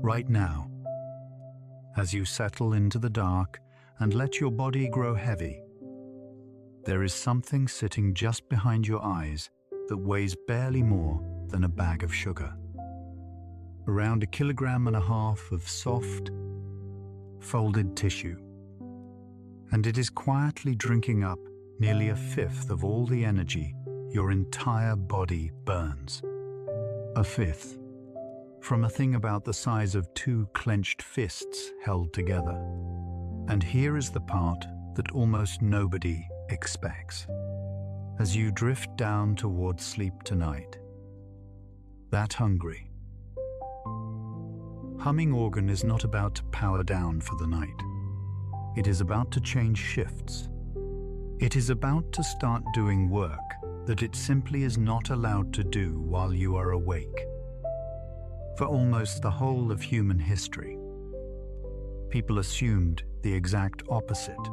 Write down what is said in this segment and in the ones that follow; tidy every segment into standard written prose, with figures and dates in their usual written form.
right now, as you settle into the dark and let your body grow heavy. There is something sitting just behind your eyes that weighs barely more than a bag of sugar. Around 1.5 kilograms of soft, folded tissue. And it is quietly drinking up nearly 1/5 of all the energy your entire body burns. 1/5. From a thing about the size of 2 clenched fists held together. And here is the part that almost nobody expects. As you drift down towards sleep tonight, that hungry, humming organ is not about to power down for the night. It is about to change shifts. It is about to start doing work that it simply is not allowed to do while you are awake. For almost the whole of human history, people assumed the exact opposite.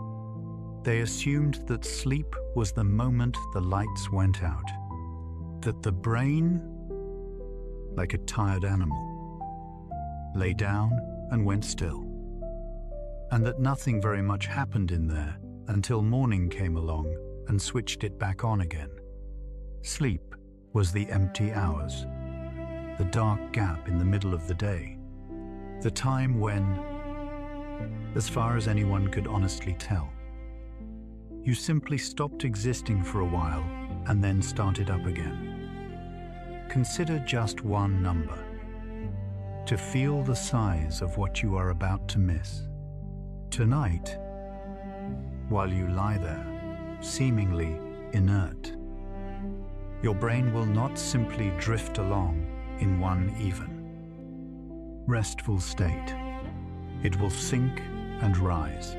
They assumed that sleep was the moment the lights went out, that the brain, like a tired animal, lay down and went still, and that nothing very much happened in there until morning came along and switched it back on again. Sleep was the empty hours, the dark gap in the middle of the day, the time when, as far as anyone could honestly tell, you simply stopped existing for a while and then started up again. Consider just one number to feel the size of what you are about to miss. Tonight, while you lie there, seemingly inert, your brain will not simply drift along in one even, restful state. It will sink and rise,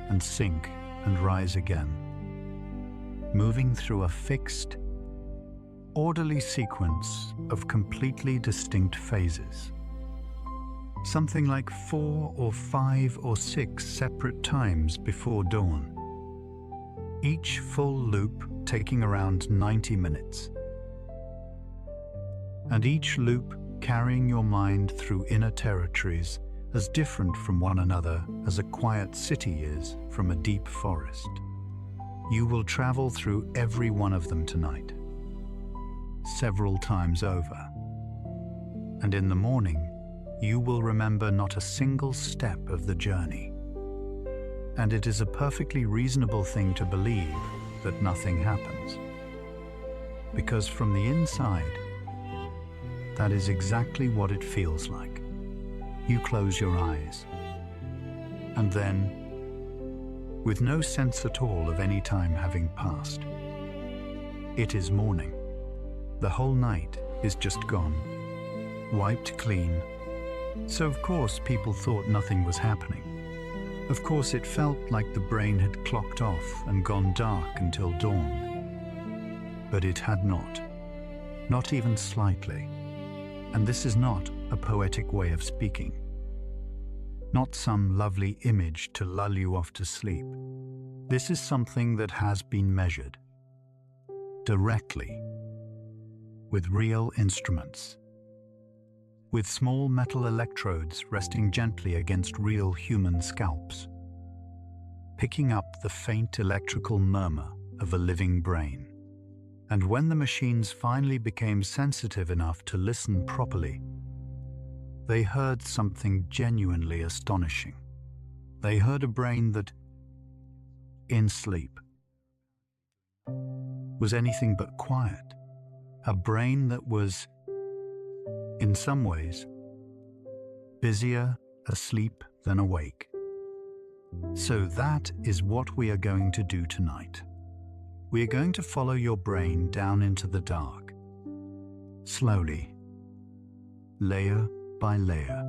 and sink and rise again, moving through a fixed, orderly sequence of completely distinct phases. Something like 4 or 5 or 6 separate times before dawn, each full loop taking around 90 minutes. And each loop carrying your mind through inner territories as different from one another as a quiet city is from a deep forest. You will travel through every one of them tonight, several times over. And in the morning, you will remember not a single step of the journey. And it is a perfectly reasonable thing to believe that nothing happens. Because from the inside, that is exactly what it feels like. You close your eyes, and then, with no sense at all of any time having passed, it is morning. The whole night is just gone, wiped clean. So of course people thought nothing was happening. Of course it felt like the brain had clocked off and gone dark until dawn. But it had not even slightly. And this is not a poetic way of speaking. Not some lovely image to lull you off to sleep. This is something that has been measured directly with real instruments, with small metal electrodes resting gently against real human scalps, picking up the faint electrical murmur of a living brain. And when the machines finally became sensitive enough to listen properly, they heard something genuinely astonishing. They heard a brain that, in sleep, was anything but quiet. A brain that was, in some ways, busier asleep than awake. So that is what we are going to do tonight. We are going to follow your brain down into the dark, slowly, layer by layer,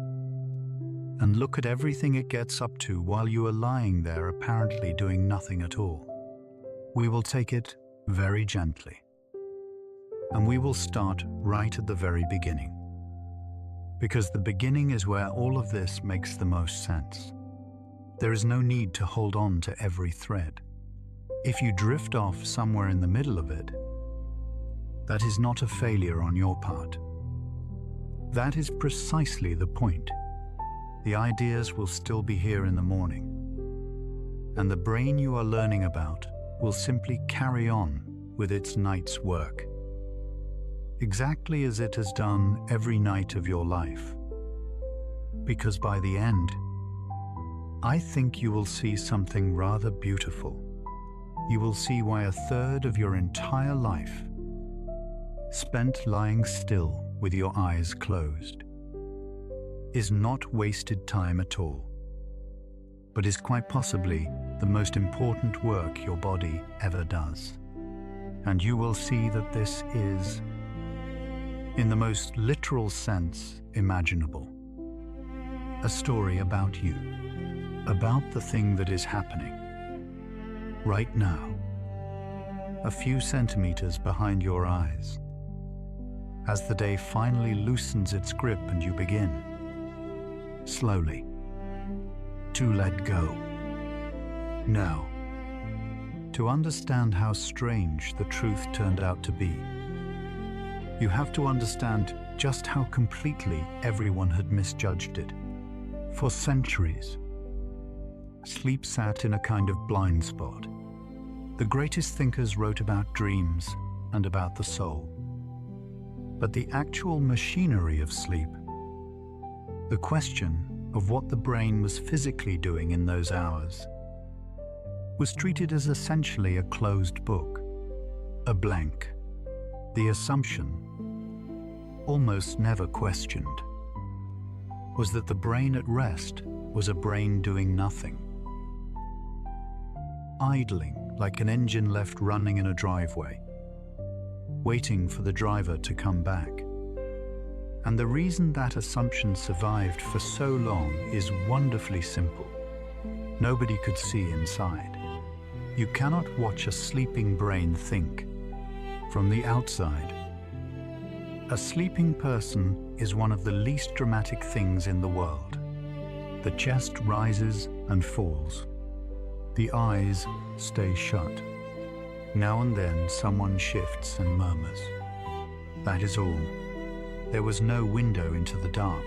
and look at everything it gets up to while you are lying there apparently doing nothing at all. We will take it very gently, and we will start right at the very beginning, because the beginning is where all of this makes the most sense. There is no need to hold on to every thread. If you drift off somewhere in the middle of it, that is not a failure on your part. That is precisely the point. The ideas will still be here in the morning, and the brain you are learning about will simply carry on with its night's work, exactly as it has done every night of your life. Because by the end, I think you will see something rather beautiful. You will see why a third of your entire life, spent lying still with your eyes closed, is not wasted time at all, but is quite possibly the most important work your body ever does. And you will see that this is, in the most literal sense imaginable, a story about you, about the thing that is happening right now, a few centimeters behind your eyes, as the day finally loosens its grip and you begin, slowly, to let go. Now, to understand how strange the truth turned out to be, you have to understand just how completely everyone had misjudged it. For centuries, sleep sat in a kind of blind spot. The greatest thinkers wrote about dreams and about the soul. But the actual machinery of sleep, the question of what the brain was physically doing in those hours, was treated as essentially a closed book, a blank. The assumption, almost never questioned, was that the brain at rest was a brain doing nothing, idling like an engine left running in a driveway, waiting for the driver to come back. And the reason that assumption survived for so long is wonderfully simple. Nobody could see inside. You cannot watch a sleeping brain think from the outside. A sleeping person is one of the least dramatic things in the world. The chest rises and falls. The eyes stay shut. Now and then someone shifts and murmurs. That is all. There was no window into the dark.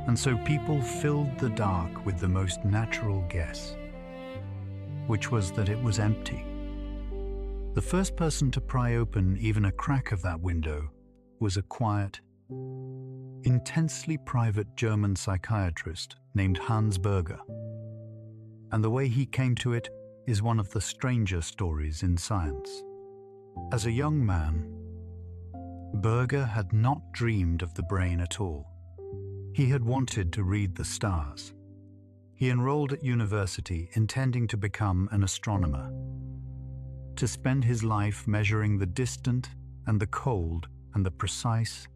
And so people filled the dark with the most natural guess, which was that it was empty. The first person to pry open even a crack of that window was a quiet, intensely private German psychiatrist named Hans Berger. And the way he came to it is one of the stranger stories in science. As a young man, Berger had not dreamed of the brain at all. He had wanted to read the stars. He enrolled at university intending to become an astronomer, to spend his life measuring the distant and the cold and the precise,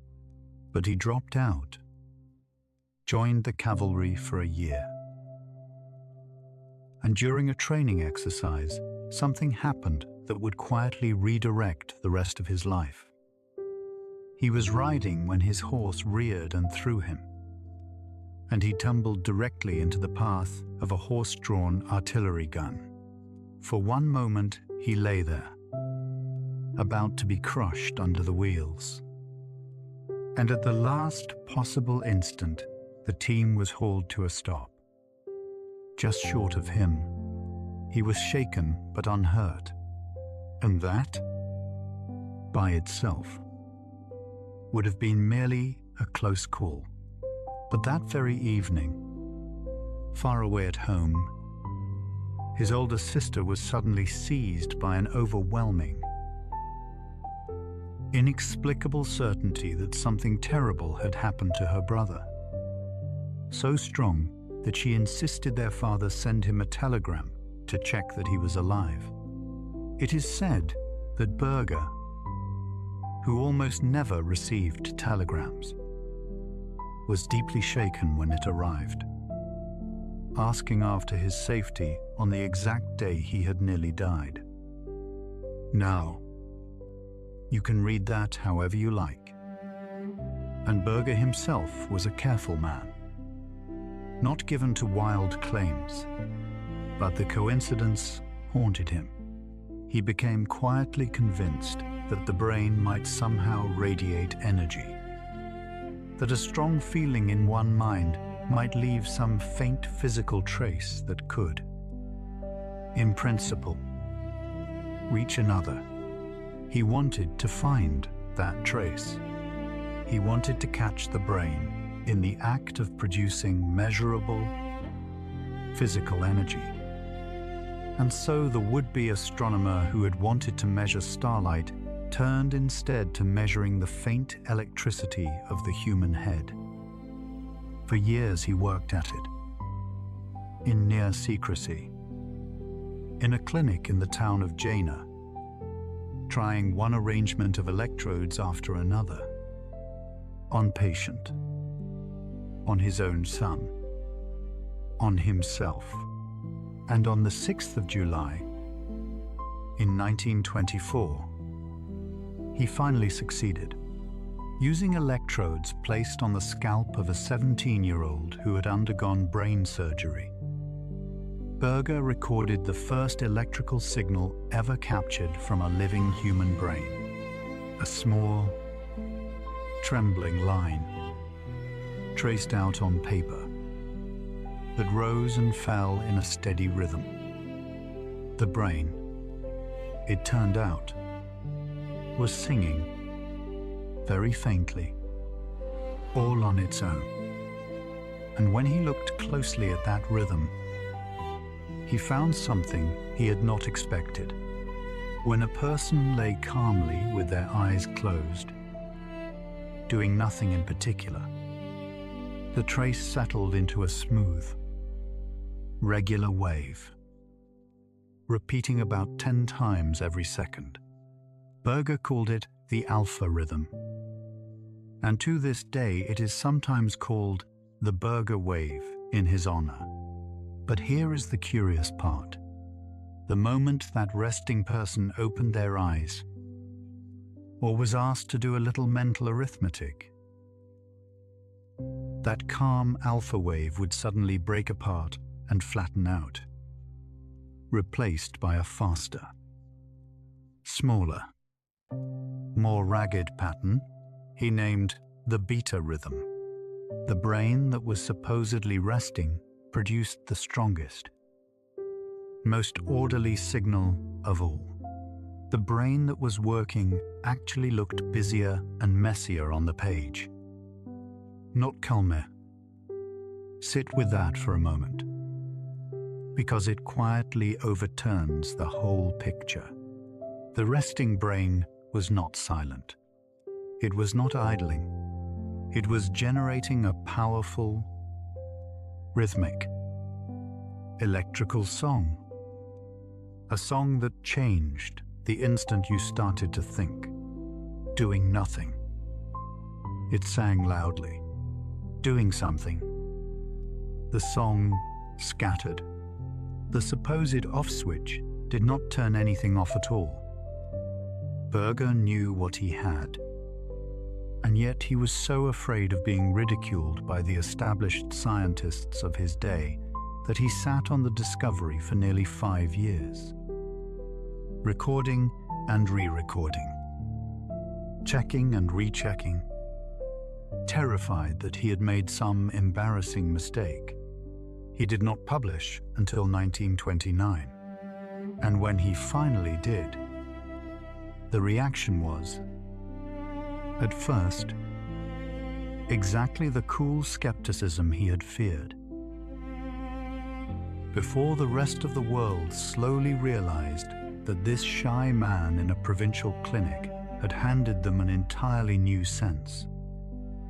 but he dropped out, joined the cavalry for a year. And during a training exercise, something happened that would quietly redirect the rest of his life. He was riding when his horse reared and threw him, and he tumbled directly into the path of a horse-drawn artillery gun. For one moment, he lay there, about to be crushed under the wheels. And at the last possible instant, the team was hauled to a stop. Just short of him, he was shaken but unhurt. And that, by itself, would have been merely a close call. But that very evening, far away at home, his older sister was suddenly seized by an overwhelming, inexplicable certainty that something terrible had happened to her brother. So strong that she insisted their father send him a telegram to check that he was alive. It is said that Berger, who almost never received telegrams, was deeply shaken when it arrived, asking after his safety on the exact day he had nearly died. Now, you can read that however you like. And Berger himself was a careful man, not given to wild claims, but the coincidence haunted him. He became quietly convinced that the brain might somehow radiate energy, that a strong feeling in one mind might leave some faint physical trace that could, in principle, reach another. He wanted to find that trace. He wanted to catch the brain in the act of producing measurable physical energy. And so the would-be astronomer who had wanted to measure starlight turned instead to measuring the faint electricity of the human head. For years he worked at it, in near secrecy, in a clinic in the town of Jena, trying one arrangement of electrodes after another, on patient, on his own son, on himself. And on the 6th of July, in 1924, he finally succeeded, using electrodes placed on the scalp of a 17-year-old who had undergone brain surgery. Berger recorded the first electrical signal ever captured from a living human brain. A small, trembling line, traced out on paper, that rose and fell in a steady rhythm. The brain, it turned out, was singing, very faintly, all on its own. And when he looked closely at that rhythm, he found something he had not expected. When a person lay calmly with their eyes closed, doing nothing in particular, the trace settled into a smooth, regular wave, repeating about 10 times every second. Berger called it the alpha rhythm, and to this day it is sometimes called the Berger wave in his honor. But here is the curious part. The moment that resting person opened their eyes, or was asked to do a little mental arithmetic, that calm alpha wave would suddenly break apart and flatten out, replaced by a faster, smaller, more ragged pattern he named the beta rhythm. The brain that was supposedly resting produced the strongest, most orderly signal of all. The brain that was working actually looked busier and messier on the page. Not calmer. Sit with that for a moment, because it quietly overturns the whole picture. The resting brain was not silent. It was not idling. It was generating a powerful, rhythmic, electrical song. A song that changed the instant you started to think, doing nothing. It sang loudly, doing something. The song scattered. The supposed off switch did not turn anything off at all. Berger knew what he had, and yet he was so afraid of being ridiculed by the established scientists of his day that he sat on the discovery for nearly 5 years, recording and re-recording, checking and rechecking, terrified that he had made some embarrassing mistake. He did not publish until 1929, and when he finally did, the reaction was, at first, exactly the cool skepticism he had feared. Before the rest of the world slowly realized that this shy man in a provincial clinic had handed them an entirely new sense,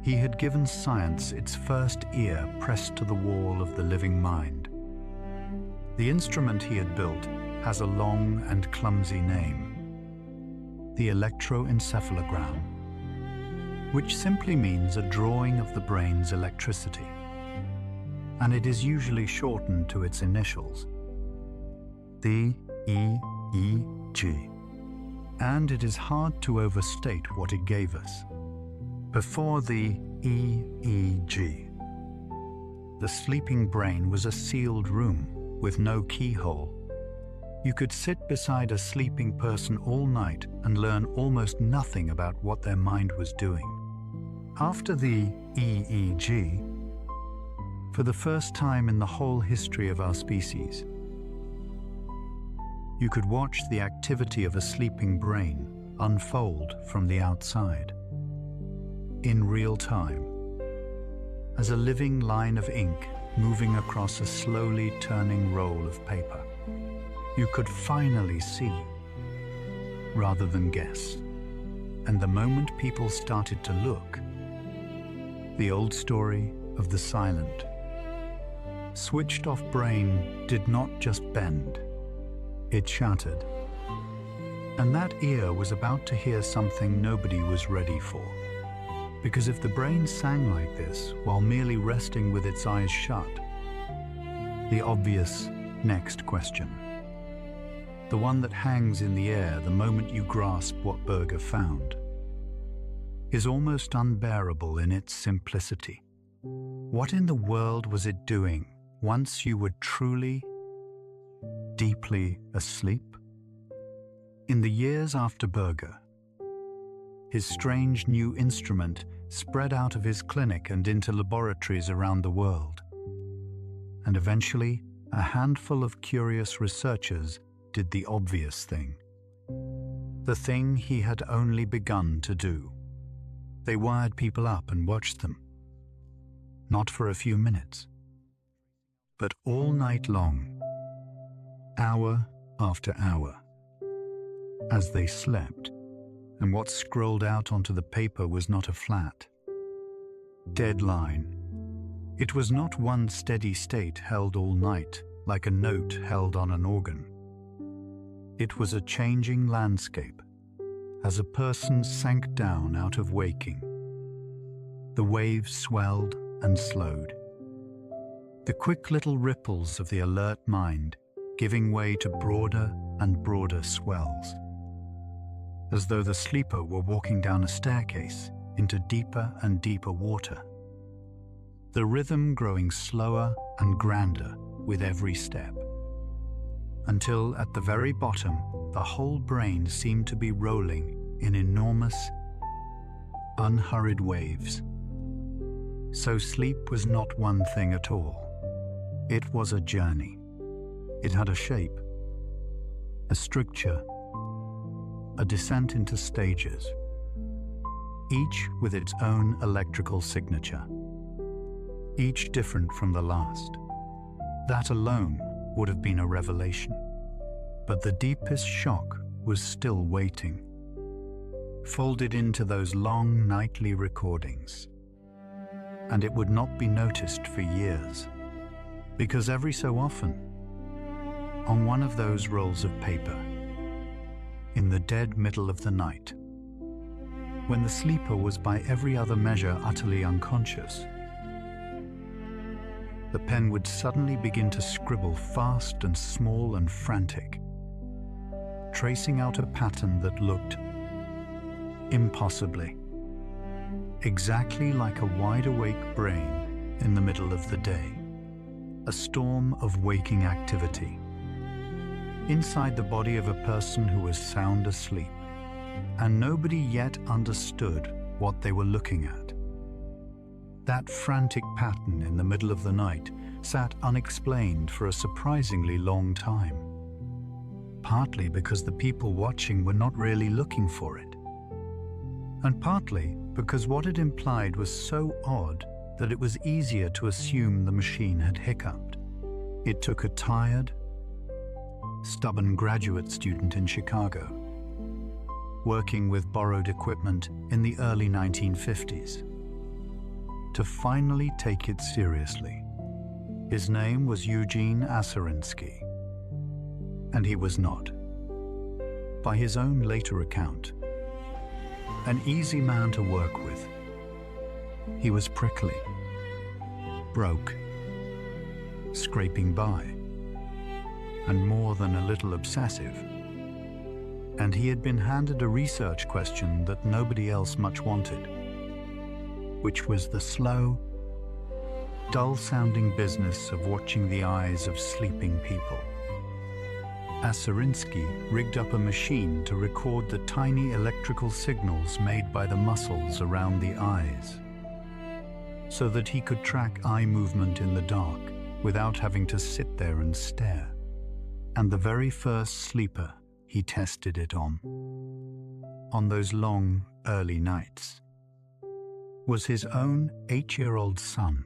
he had given science its first ear pressed to the wall of the living mind. The instrument he had built has a long and clumsy name, the electroencephalogram, which simply means a drawing of the brain's electricity, and it is usually shortened to its initials, the EEG, and it is hard to overstate what it gave us. Before the EEG, the sleeping brain was a sealed room with no keyhole. You could sit beside a sleeping person all night and learn almost nothing about what their mind was doing, After the EEG, for the first time in the whole history of our species, you could watch the activity of a sleeping brain unfold from the outside, in real time, as a living line of ink moving across a slowly turning roll of paper. You could finally see, rather than guess. And the moment people started to look, the old story of the silent, switched-off brain did not just bend, it shattered. And that ear was about to hear something nobody was ready for. Because if the brain sang like this while merely resting with its eyes shut, the obvious next question, the one that hangs in the air the moment you grasp what Berger found, is almost unbearable in its simplicity. What in the world was it doing once you were truly, deeply asleep? In the years after Berger, his strange new instrument spread out of his clinic and into laboratories around the world. And eventually, a handful of curious researchers did the obvious thing. The thing he had only begun to do. They wired people up and watched them. Not for a few minutes, but all night long, hour after hour, as they slept, and what scrolled out onto the paper was not a flat, dead line. It was not one steady state held all night, like a note held on an organ. It was a changing landscape, as a person sank down out of waking. The waves swelled and slowed. The quick little ripples of the alert mind giving way to broader and broader swells, as though the sleeper were walking down a staircase into deeper and deeper water. The rhythm growing slower and grander with every step, until at the very bottom, the whole brain seemed to be rolling in enormous, unhurried waves. So sleep was not one thing at all. It was a journey. It had a shape, a structure, a descent into stages, each with its own electrical signature, each different from the last. That alone would have been a revelation. But the deepest shock was still waiting, folded into those long nightly recordings. And it would not be noticed for years, because every so often, on one of those rolls of paper, in the dead middle of the night, when the sleeper was by every other measure utterly unconscious, the pen would suddenly begin to scribble fast and small and frantic, tracing out a pattern that looked impossibly exactly like a wide-awake brain in the middle of the day, a storm of waking activity, inside the body of a person who was sound asleep, and nobody yet understood what they were looking at. That frantic pattern in the middle of the night sat unexplained for a surprisingly long time, partly because the people watching were not really looking for it, and partly because what it implied was so odd that it was easier to assume the machine had hiccuped. It took a tired, stubborn graduate student in Chicago, working with borrowed equipment in the early 1950s, to finally take it seriously. His name was Eugene Asarinsky, and he was not, by his own later account, an easy man to work with. He was prickly, broke, scraping by, and more than a little obsessive. And he had been handed a research question that nobody else much wanted, which was the slow, dull-sounding business of watching the eyes of sleeping people. Asarinsky rigged up a machine to record the tiny electrical signals made by the muscles around the eyes. so that he could track eye movement in the dark without having to sit there and stare. And the very first sleeper he tested it on those long, early nights, was his own 8-year-old son,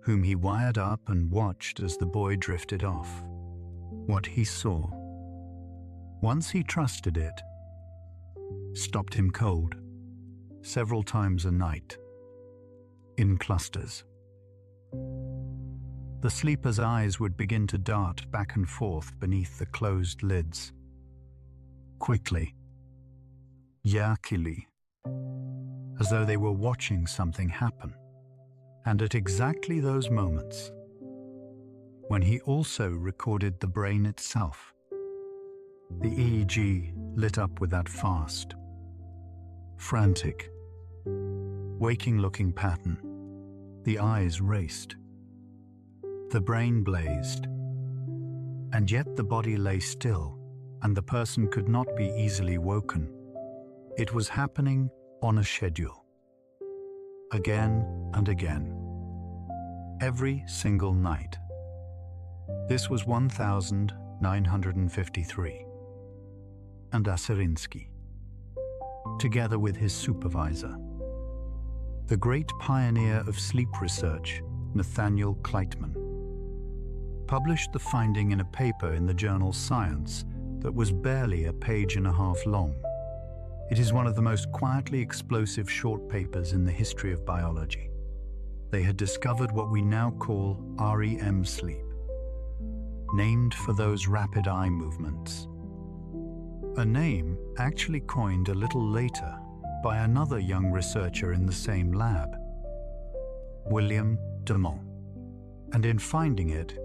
whom he wired up and watched as the boy drifted off. What he saw, once he trusted it, stopped him cold several times a night, in clusters. The sleeper's eyes would begin to dart back and forth beneath the closed lids. Quickly, yakily, as though they were watching something happen. And at exactly those moments, when he also recorded the brain itself, the EEG lit up with that fast, frantic, waking-looking pattern. The eyes raced. The brain blazed. And yet the body lay still, and the person could not be easily woken. It was happening on a schedule. Again and again. Every single night. This was 1953. And Aserinsky, together with his supervisor, the great pioneer of sleep research, Nathaniel Kleitman, published the finding in a paper in the journal Science that was barely a page and a half long. It is one of the most quietly explosive short papers in the history of biology. They had discovered what we now call REM sleep, named for those rapid eye movements. A name actually coined a little later by another young researcher in the same lab, William Demont. And in finding it,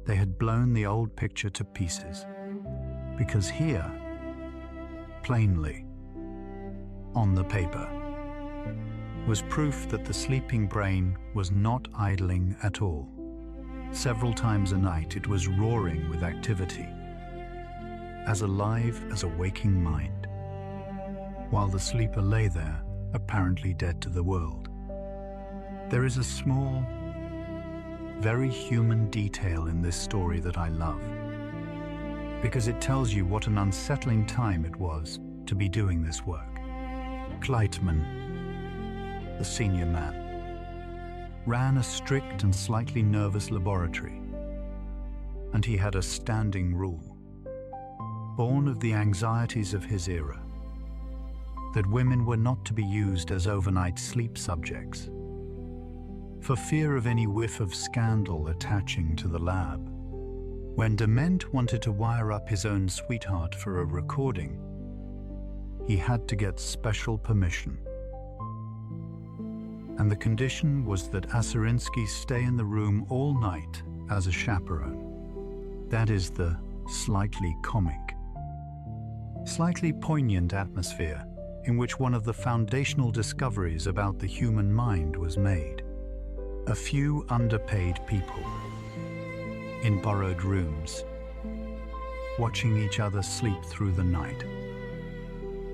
they had blown the old picture to pieces. Because here, plainly, on the paper, was proof that the sleeping brain was not idling at all. Several times a night it was roaring with activity, as alive as a waking mind, while the sleeper lay there, apparently dead to the world. There is a small, very human detail in this story that I love, because it tells you what an unsettling time it was to be doing this work. Kleitman, the senior man, ran a strict and slightly nervous laboratory, and he had a standing rule, born of the anxieties of his era, that women were not to be used as overnight sleep subjects, for fear of any whiff of scandal attaching to the lab. When Dement wanted to wire up his own sweetheart for a recording, he had to get special permission. And the condition was that Aserinsky stay in the room all night as a chaperone. That is the slightly comic, slightly poignant atmosphere in which one of the foundational discoveries about the human mind was made. A few underpaid people in borrowed rooms, watching each other sleep through the night,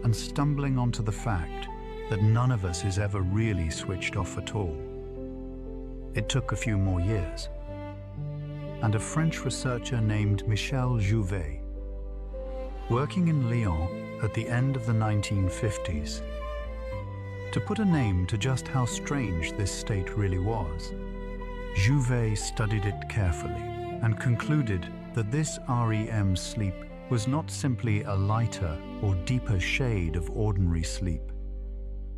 and stumbling onto the fact that none of us is ever really switched off at all. It took a few more years, and a French researcher named Michel Jouvet, working in Lyon at the end of the 1950s, to put a name to just how strange this state really was. Jouvet studied it carefully and concluded that this REM sleep was not simply a lighter or deeper shade of ordinary sleep.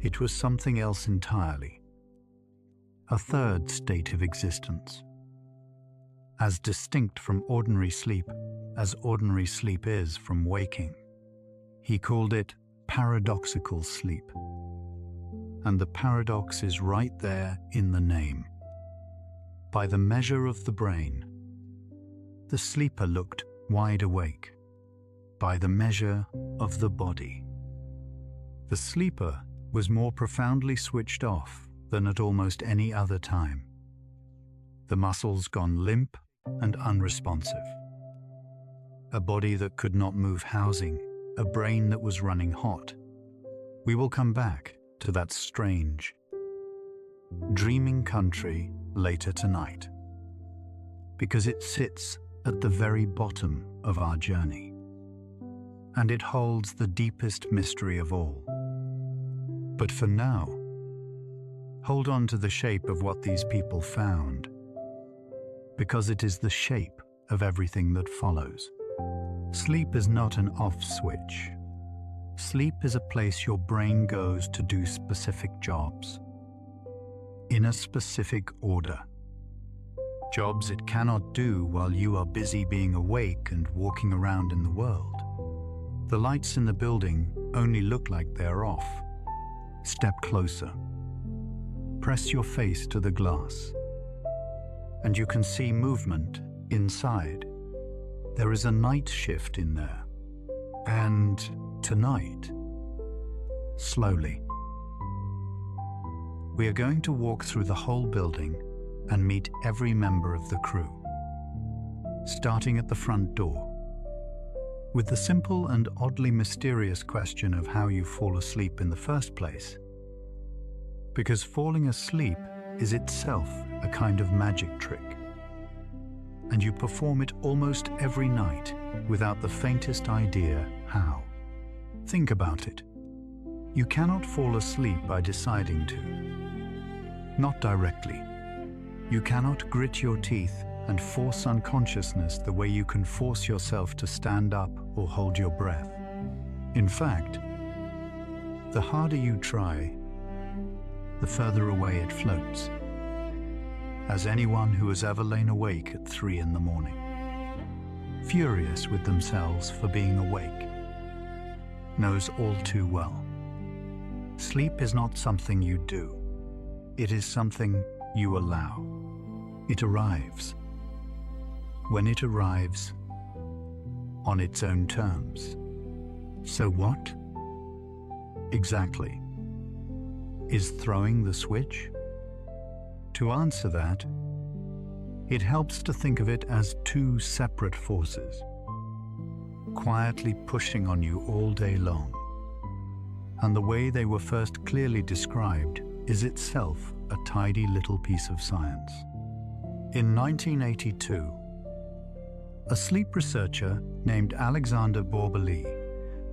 It was something else entirely, a third state of existence, as distinct from ordinary sleep as ordinary sleep is from waking. He called it paradoxical sleep. And the paradox is right there in the name. By the measure of the brain, the sleeper looked wide awake. By the measure of the body, the sleeper was more profoundly switched off than at almost any other time. The muscles gone limp and unresponsive. A body that could not move housing, a brain that was running hot. We will come back to that strange, dreaming country later tonight, because it sits at the very bottom of our journey, and it holds the deepest mystery of all. But for now, hold on to the shape of what these people found, because it is the shape of everything that follows. Sleep is not an off switch. Sleep is a place your brain goes to do specific jobs, in a specific order. Jobs it cannot do while you are busy being awake and walking around in the world. The lights in the building only look like they're off. Step closer. Press your face to the glass, and you can see movement inside. There is a night shift in there. And tonight, slowly, we are going to walk through the whole building and meet every member of the crew, starting at the front door, with the simple and oddly mysterious question of how you fall asleep in the first place. Because falling asleep is itself a kind of magic trick, and you perform it almost every night without the faintest idea how. Think about it. You cannot fall asleep by deciding to. Not directly. You cannot grit your teeth and force unconsciousness the way you can force yourself to stand up or hold your breath. In fact, the harder you try, the further away it floats, as anyone who has ever lain awake at 3 in the morning, furious with themselves for being awake, knows all too well. Sleep is not something you do. It is something you allow. It arrives. When it arrives, on its own terms. So what, exactly, is throwing the switch? To answer that, it helps to think of it as two separate forces, quietly pushing on you all day long. And the way they were first clearly described is itself a tidy little piece of science. In 1982, a sleep researcher named Alexander Borbély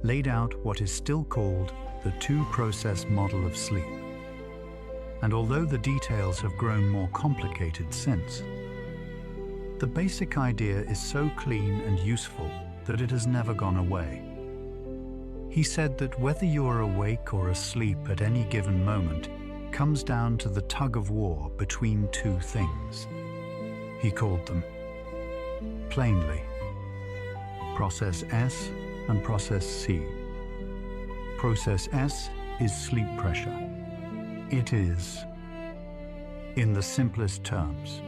laid out what is still called the two-process model of sleep. And although the details have grown more complicated since, the basic idea is so clean and useful that it has never gone away. He said that whether you are awake or asleep at any given moment comes down to the tug of war between two things. He called them, plainly, Process S and Process C. Process S is sleep pressure. It is, in the simplest terms,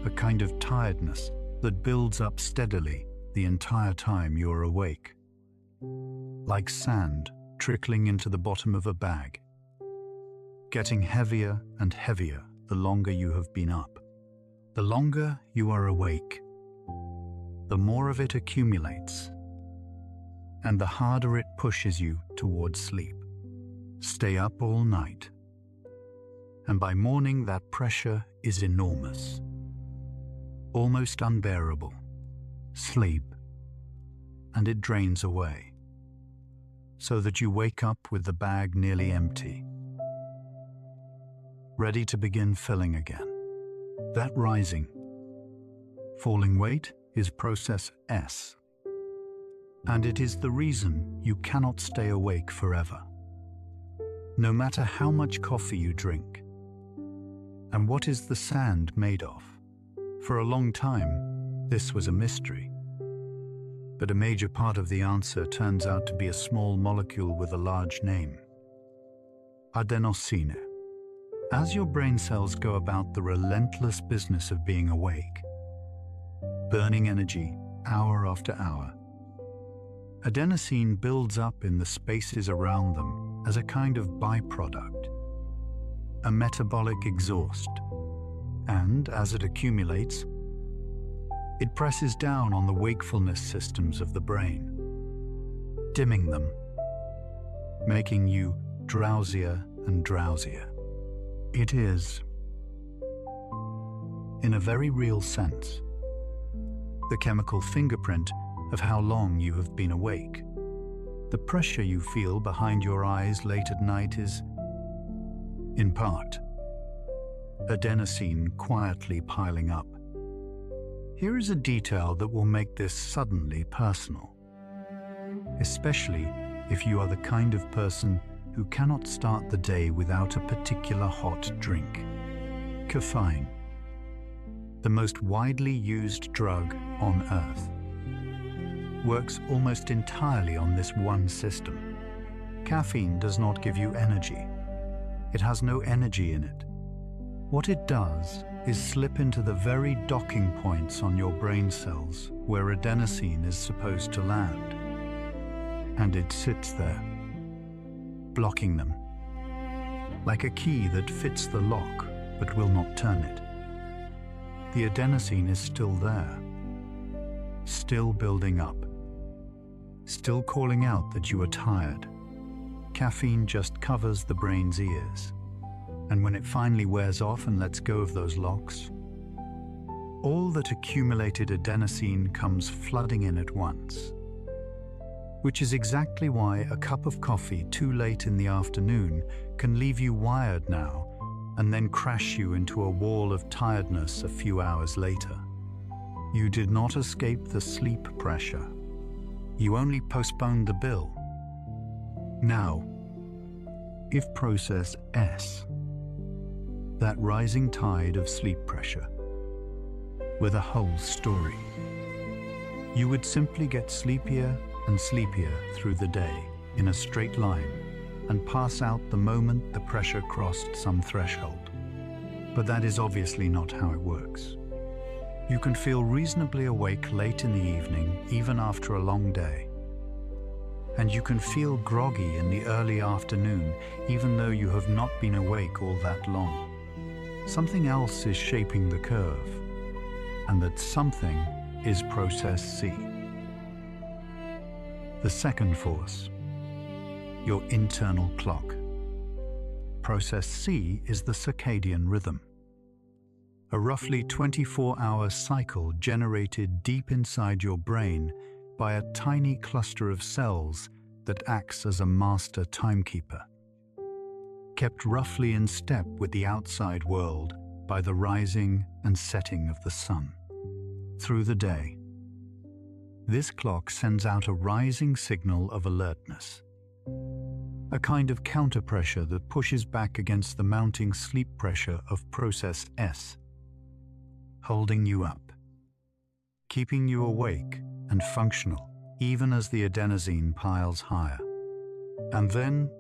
a kind of tiredness that builds up steadily the entire time you're awake, like sand trickling into the bottom of a bag, getting heavier and heavier the longer you have been up. The longer you are awake, the more of it accumulates, and the harder it pushes you towards sleep. Stay up all night, and by morning that pressure is enormous, almost unbearable. Sleep, and it drains away, so that you wake up with the bag nearly empty, ready to begin filling again. That rising, falling weight is process S, and it is the reason you cannot stay awake forever, no matter how much coffee you drink. And what is the sand made of? For a long time, this was a mystery. But a major part of the answer turns out to be a small molecule with a large name: adenosine. As your brain cells go about the relentless business of being awake, burning energy hour after hour, adenosine builds up in the spaces around them as a kind of byproduct, a metabolic exhaust, and as it accumulates, it presses down on the wakefulness systems of the brain, dimming them, making you drowsier and drowsier. It is, in a very real sense, the chemical fingerprint of how long you have been awake. The pressure you feel behind your eyes late at night is, in part, adenosine quietly piling up. Here is a detail that will make this suddenly personal, especially if you are the kind of person who cannot start the day without a particular hot drink. Caffeine, the most widely used drug on Earth, works almost entirely on this one system. Caffeine does not give you energy. It has no energy in it. What it does is slip into the very docking points on your brain cells where adenosine is supposed to land. And it sits there, blocking them, like a key that fits the lock but will not turn it. The adenosine is still there, still building up, still calling out that you are tired. Caffeine just covers the brain's ears. And when it finally wears off and lets go of those locks, all that accumulated adenosine comes flooding in at once. Which is exactly why a cup of coffee too late in the afternoon can leave you wired now and then crash you into a wall of tiredness a few hours later. You did not escape the sleep pressure. You only postponed the bill. Now, if process S, that rising tide of sleep pressure, were the whole story, you would simply get sleepier and sleepier through the day in a straight line and pass out the moment the pressure crossed some threshold. But that is obviously not how it works. You can feel reasonably awake late in the evening, even after a long day. And you can feel groggy in the early afternoon, even though you have not been awake all that long. Something else is shaping the curve, and that something is process C. The second force, your internal clock. Process C is the circadian rhythm, a roughly 24-hour cycle generated deep inside your brain by a tiny cluster of cells that acts as a master timekeeper, kept roughly in step with the outside world by the rising and setting of the sun. Through the day, this clock sends out a rising signal of alertness, a kind of counterpressure that pushes back against the mounting sleep pressure of process S, holding you up, keeping you awake and functional even as the adenosine piles higher. And then,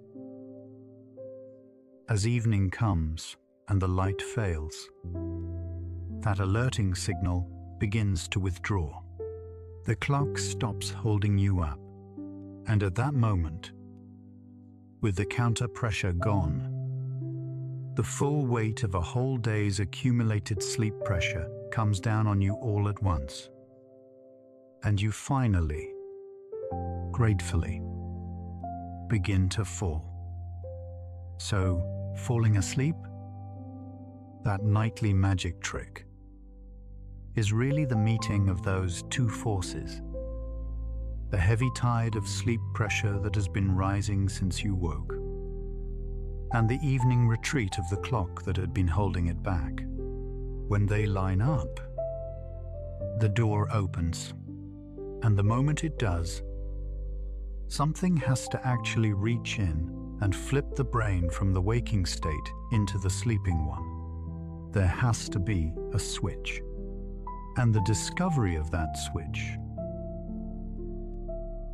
as evening comes and the light fails, that alerting signal begins to withdraw. The clock stops holding you up, and at that moment, with the counter pressure gone, the full weight of a whole day's accumulated sleep pressure comes down on you all at once, and you finally, gratefully, begin to fall. So, falling asleep, that nightly magic trick, is really the meeting of those two forces. The heavy tide of sleep pressure that has been rising since you woke, and the evening retreat of the clock that had been holding it back. When they line up, the door opens, and the moment it does, something has to actually reach in and flip the brain from the waking state into the sleeping one. There has to be a switch. And the discovery of that switch,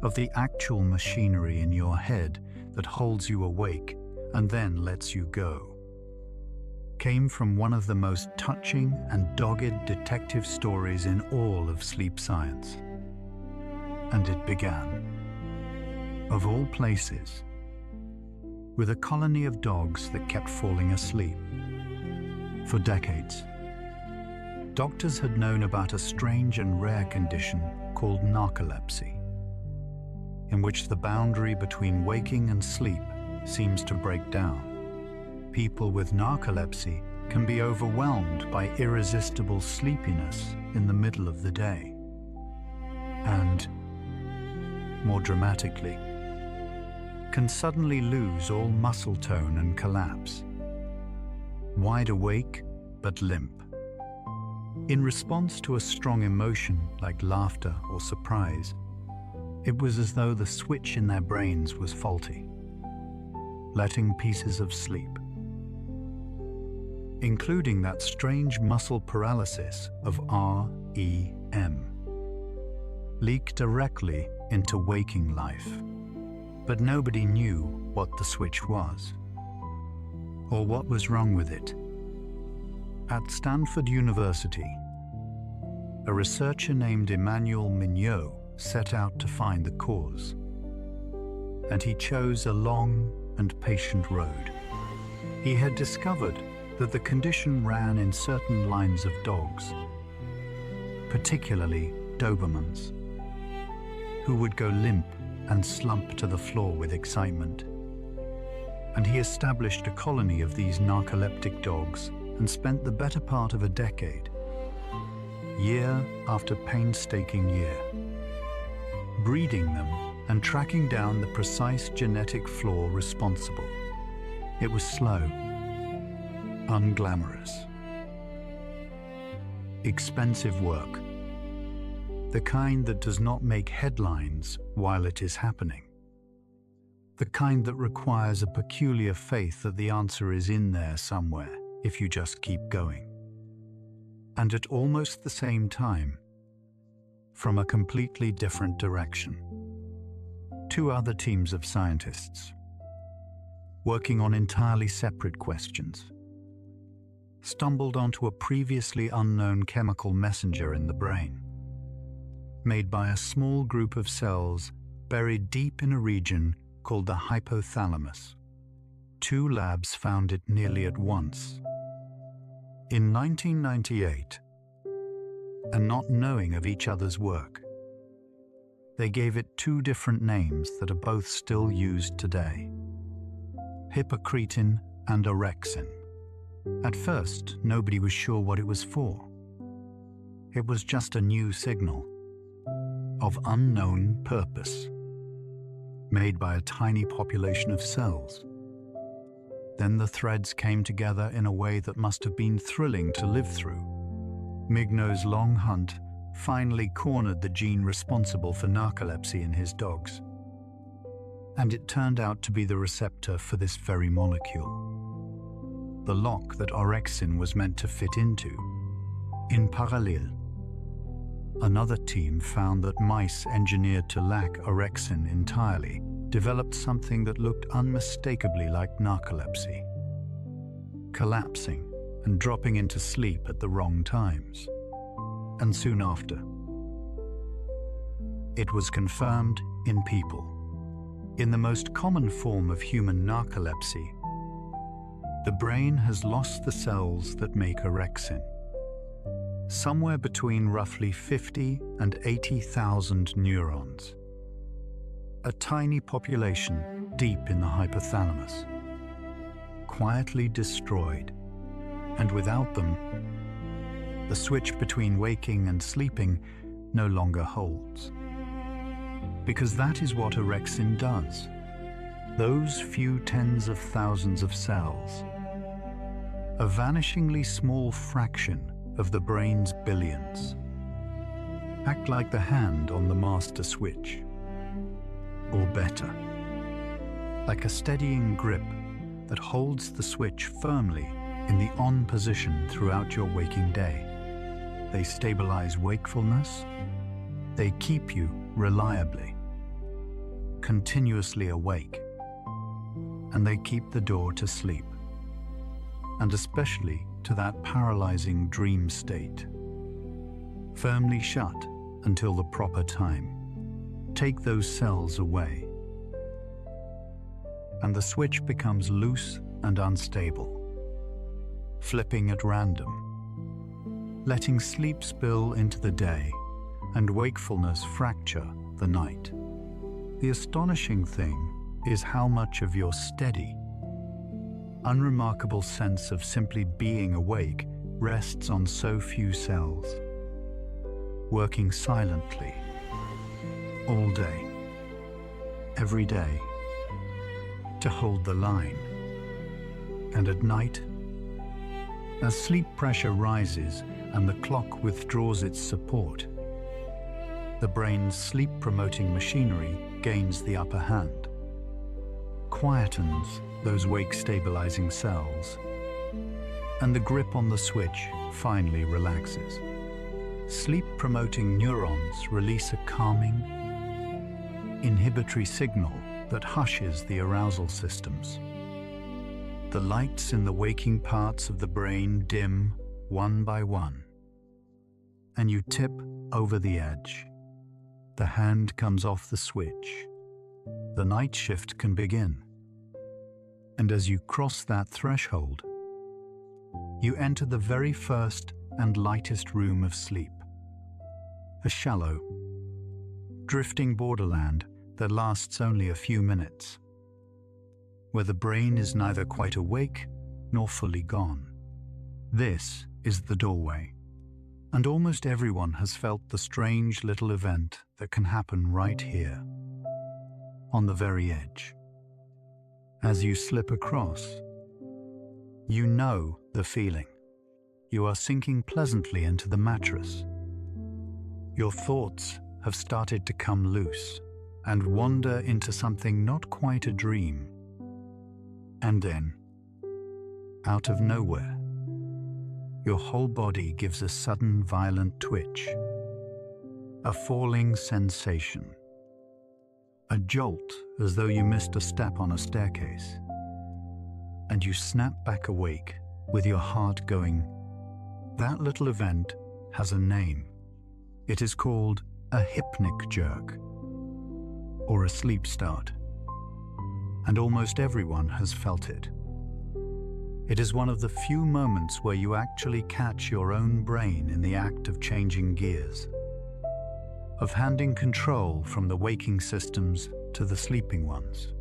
of the actual machinery in your head that holds you awake and then lets you go, came from one of the most touching and dogged detective stories in all of sleep science. And it began, of all places, with a colony of dogs that kept falling asleep. For decades, doctors had known about a strange and rare condition called narcolepsy, in which the boundary between waking and sleep seems to break down. People with narcolepsy can be overwhelmed by irresistible sleepiness in the middle of the day. And, more dramatically, can suddenly lose all muscle tone and collapse. Wide awake, but limp. In response to a strong emotion like laughter or surprise, it was as though the switch in their brains was faulty, letting pieces of sleep, including that strange muscle paralysis of REM, leak directly into waking life. But nobody knew what the switch was, or what was wrong with it. At Stanford University, a researcher named Emmanuel Mignot set out to find the cause, and he chose a long and patient road. He had discovered that the condition ran in certain lines of dogs, particularly Dobermans, who would go limp and slump to the floor with excitement. And he established a colony of these narcoleptic dogs and spent the better part of a decade, year after painstaking year, breeding them and tracking down the precise genetic flaw responsible. It was slow, unglamorous, expensive work, the kind that does not make headlines while it is happening, the kind that requires a peculiar faith that the answer is in there somewhere if you just keep going. And at almost the same time, from a completely different direction, two other teams of scientists, working on entirely separate questions, stumbled onto a previously unknown chemical messenger in the brain, made by a small group of cells buried deep in a region called the hypothalamus. Two labs found it nearly at once. In 1998, and not knowing of each other's work, they gave it two different names that are both still used today: hypocretin and orexin. At first, nobody was sure what it was for. It was just a new signal of unknown purpose, made by a tiny population of cells. Then the threads came together in a way that must have been thrilling to live through. Mignot's long hunt finally cornered the gene responsible for narcolepsy in his dogs, and it turned out to be the receptor for this very molecule, the lock that orexin was meant to fit into. In parallel, another team found that mice engineered to lack orexin entirely developed something that looked unmistakably like narcolepsy, collapsing and dropping into sleep at the wrong times. And soon after, it was confirmed in people. In the most common form of human narcolepsy, the brain has lost the cells that make orexin, somewhere between roughly 50 and 80,000 neurons, a tiny population deep in the hypothalamus, quietly destroyed, and without them, the switch between waking and sleeping no longer holds. Because that is what orexin does. Those few tens of thousands of cells, a vanishingly small fraction of the brain's billions, act like the hand on the master switch, or better, like a steadying grip that holds the switch firmly in the on position throughout your waking day. They stabilize wakefulness, they keep you reliably, continuously awake, and they keep the door to sleep, and especially to that paralyzing dream state, firmly shut until the proper time. Take those cells away, and the switch becomes loose and unstable, flipping at random, letting sleep spill into the day and wakefulness fracture the night. The astonishing thing is how much of your steady, unremarkable sense of simply being awake rests on so few cells, working silently, all day, every day, to hold the line. And at night, as sleep pressure rises and the clock withdraws its support, the brain's sleep-promoting machinery gains the upper hand, quietens those wake-stabilizing cells, and the grip on the switch finally relaxes. Sleep-promoting neurons release a calming, inhibitory signal that hushes the arousal systems. The lights in the waking parts of the brain dim one by one, and you tip over the edge. The hand comes off the switch. The night shift can begin. And as you cross that threshold, you enter the very first and lightest room of sleep. A shallow, drifting borderland that lasts only a few minutes, where the brain is neither quite awake nor fully gone. This is the doorway, and almost everyone has felt the strange little event that can happen right here, on the very edge. As you slip across, you know the feeling. You are sinking pleasantly into the mattress. Your thoughts have started to come loose and wander into something not quite a dream. And then, out of nowhere, your whole body gives a sudden violent twitch, a falling sensation, a jolt as though you missed a step on a staircase, and you snap back awake with your heart going. That little event has a name. It is called a hypnic jerk, or a sleep start, and almost everyone has felt it. It is one of the few moments where you actually catch your own brain in the act of changing gears, of handing control from the waking systems to the sleeping ones,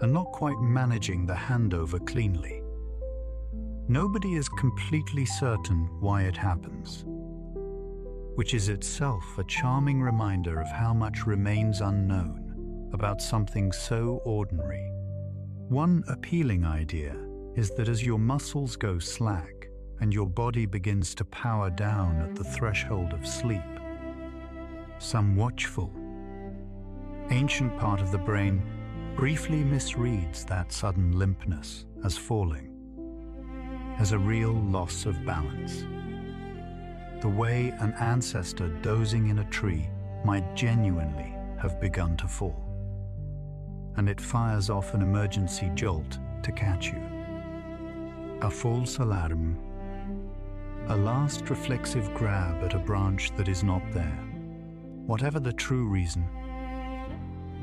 and not quite managing the handover cleanly. Nobody is completely certain why it happens, which is itself a charming reminder of how much remains unknown about something so ordinary. One appealing idea is that as your muscles go slack and your body begins to power down at the threshold of sleep, some watchful, ancient part of the brain briefly misreads that sudden limpness as falling, as a real loss of balance. The way an ancestor dozing in a tree might genuinely have begun to fall, and it fires off an emergency jolt to catch you. A false alarm, a last reflexive grab at a branch that is not there. Whatever the true reason,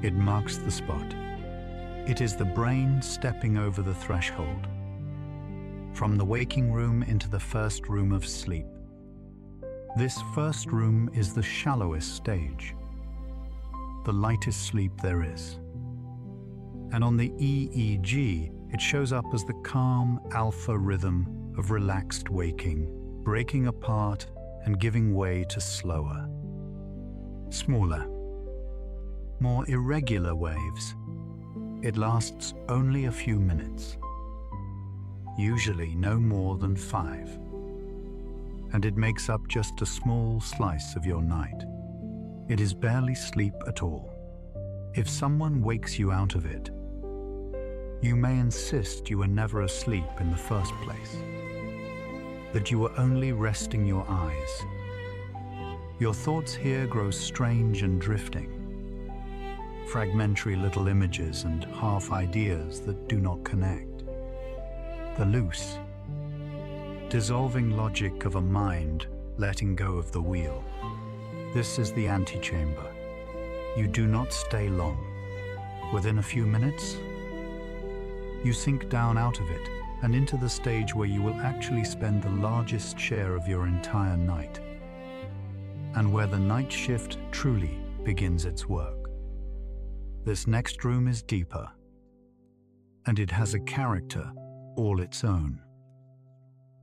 it marks the spot. It is the brain stepping over the threshold, from the waking room into the first room of sleep. This first room is the shallowest stage, the lightest sleep there is. And on the EEG, it shows up as the calm alpha rhythm of relaxed waking, breaking apart and giving way to slower, smaller, more irregular waves. It lasts only a few minutes, usually no more than 5, and it makes up just a small slice of your night. It is barely sleep at all. If someone wakes you out of it, you may insist you were never asleep in the first place, that you were only resting your eyes. Your thoughts here grow strange and drifting, fragmentary little images and half ideas that do not connect. The loose, dissolving logic of a mind letting go of the wheel. This is the antechamber. You do not stay long. Within a few minutes, you sink down out of it and into the stage where you will actually spend the largest share of your entire night, and where the night shift truly begins its work. this next room is deeper, and it has a character all its own.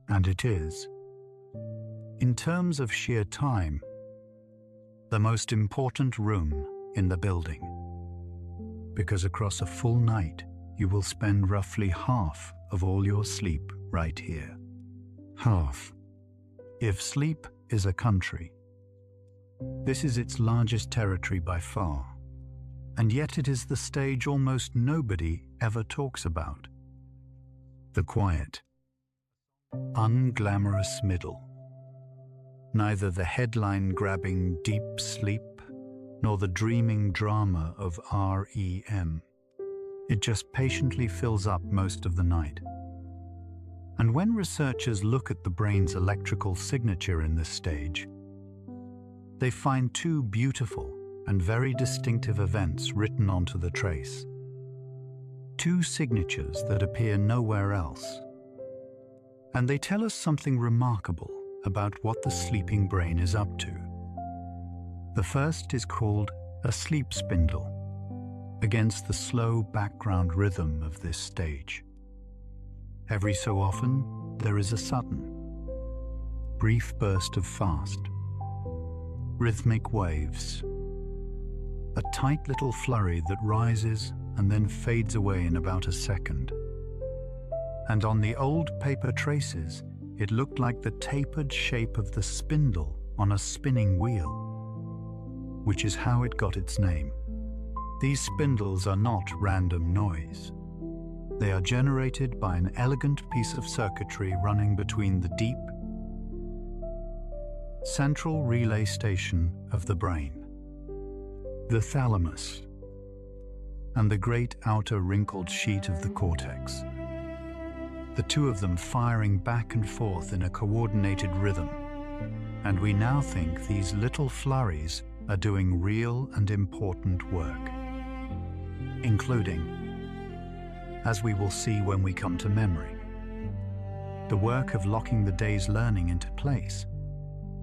And it is, in terms of sheer time, the most important room in the building, because across a full night you will spend roughly half of all your sleep right here. Half. If sleep is a country, this is its largest territory by far, and yet it is the stage almost nobody ever talks about. The quiet, unglamorous middle. Neither the headline-grabbing deep sleep nor the dreaming drama of REM. It just patiently fills up most of the night. And when researchers look at the brain's electrical signature in this stage, they find two beautiful and very distinctive events written onto the trace. Two signatures that appear nowhere else. And they tell us something remarkable about what the sleeping brain is up to. The first is called a sleep spindle, against the slow background rhythm of this stage. Every so often, there is a sudden, brief burst of fast, rhythmic waves, a tight little flurry that rises and then fades away in about a second. And on the old paper traces, it looked like the tapered shape of the spindle on a spinning wheel, which is how it got its name. These spindles are not random noise. They are generated by an elegant piece of circuitry running between the deep, central relay station of the brain, the thalamus, and the great outer wrinkled sheet of the cortex. The two of them firing back and forth in a coordinated rhythm. And we now think these little flurries are doing real and important work, including, as we will see when we come to memory, the work of locking the day's learning into place.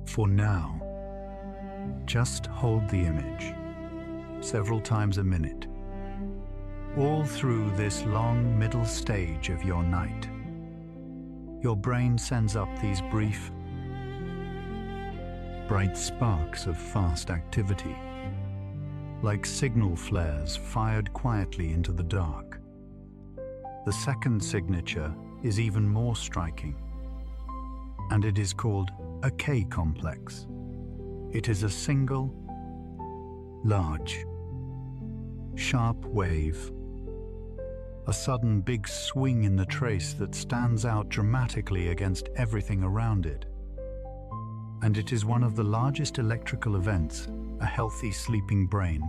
For now, just hold the image several times a minute, all through this long middle stage of your night. Your brain sends up these brief, bright sparks of fast activity, like signal flares fired quietly into the dark. The second signature is even more striking, and it is called a K-complex. It is a single, large, sharp wave, a sudden big swing in the trace that stands out dramatically against everything around it. And it is one of the largest electrical events a healthy sleeping brain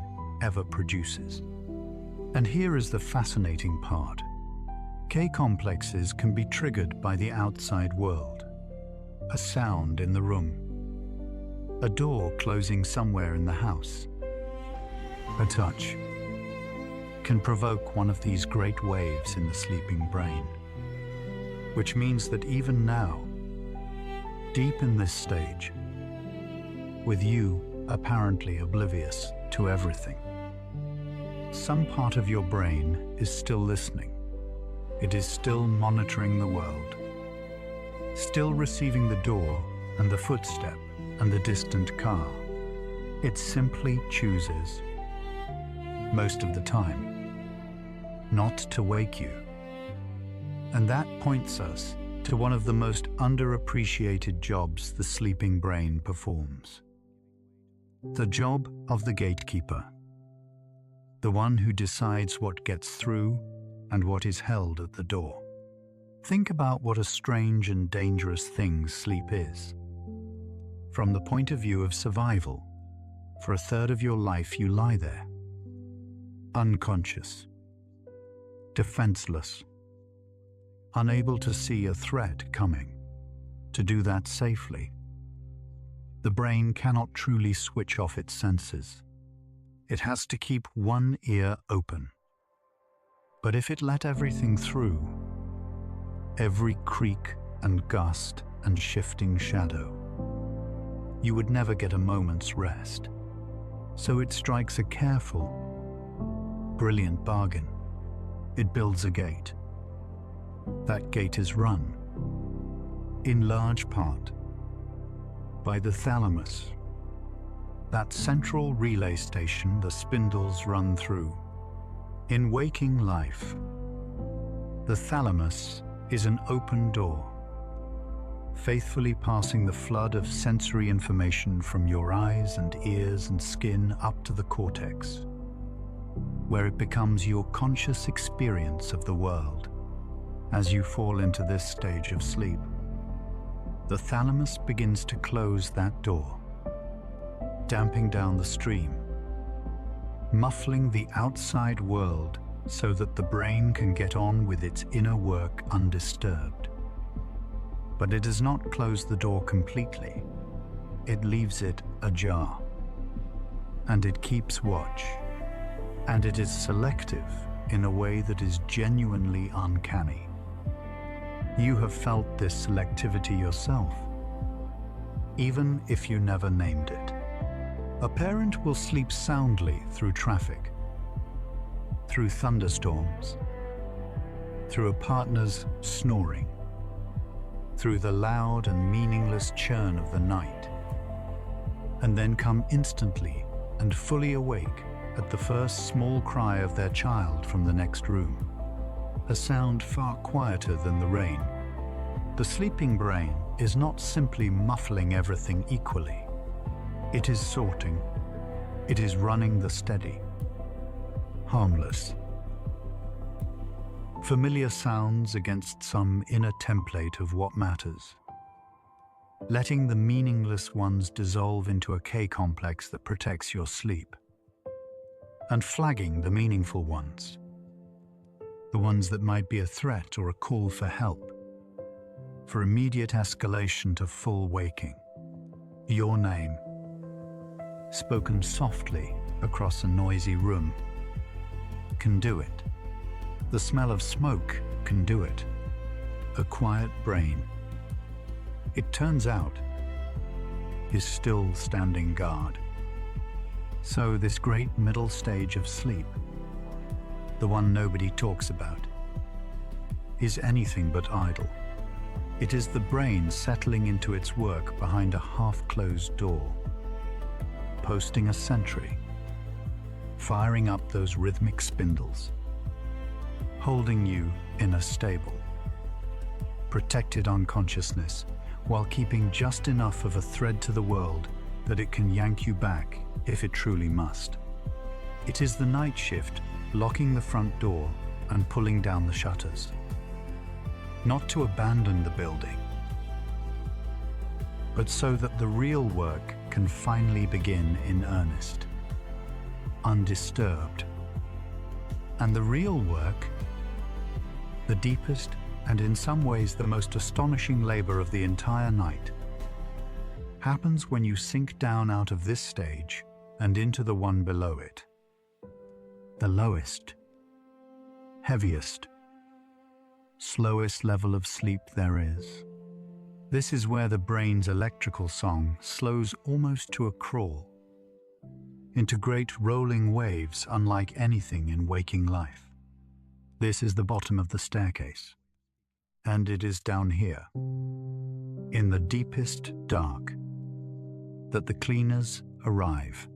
ever produces. And here is the fascinating part. K-complexes can be triggered by the outside world, a sound in the room, a door closing somewhere in the house, a touch can provoke one of these great waves in the sleeping brain, which means that even now, deep in this stage, with you apparently oblivious to everything, some part of your brain is still listening. It is still monitoring the world, still receiving the door and the footstep and the distant car. It simply chooses, most of the time, not to wake you. And that points us to one of the most underappreciated jobs the sleeping brain performs. The job of the gatekeeper, the one who decides what gets through and what is held at the door. Think about what a strange and dangerous thing sleep is. From the point of view of survival, for a third of your life you lie there, unconscious, defenseless, unable to see a threat coming. To do that safely, the brain cannot truly switch off its senses. It has to keep one ear open. But if it let everything through, every creak and gust and shifting shadow, you would never get a moment's rest. So it strikes a careful, brilliant bargain. It builds a gate. That gate is run, in large part, by the thalamus, that central relay station the spindles run through. In waking life, the thalamus is an open door, faithfully passing the flood of sensory information from your eyes and ears and skin up to the cortex, where it becomes your conscious experience of the world. As you fall into this stage of sleep, the thalamus begins to close that door, damping down the stream, muffling the outside world so that the brain can get on with its inner work undisturbed. But it does not close the door completely. It leaves it ajar. And it keeps watch. And it is selective in a way that is genuinely uncanny. You have felt this selectivity yourself, even if you never named it. A parent will sleep soundly through traffic, through thunderstorms, through a partner's snoring, through the loud and meaningless churn of the night, and then come instantly and fully awake at the first small cry of their child from the next room, a sound far quieter than the rain. The sleeping brain is not simply muffling everything equally. It is sorting. It is running the steady, harmless, familiar sounds against some inner template of what matters, letting the meaningless ones dissolve into a K-complex that protects your sleep, and flagging the meaningful ones, the ones that might be a threat or a call for help, for immediate escalation to full waking. Your name, spoken softly across a noisy room, can do it. The smell of smoke can do it. A quiet brain, it turns out, is still standing guard. So this great middle stage of sleep, the one nobody talks about, is anything but idle. It is the brain settling into its work behind a half-closed door, posting a sentry, firing up those rhythmic spindles, holding you in a stable, protected unconsciousness while keeping just enough of a thread to the world that it can yank you back if it truly must. It is the night shift locking the front door and pulling down the shutters, not to abandon the building, but so that the real work can finally begin in earnest, undisturbed. And the real work, the deepest and in some ways the most astonishing labor of the entire night, happens when you sink down out of this stage and into the one below it. The lowest, heaviest, slowest level of sleep there is. This is where the brain's electrical song slows almost to a crawl, into great rolling waves unlike anything in waking life. This is the bottom of the staircase, and it is down here, in the deepest dark, that the cleaners arrive.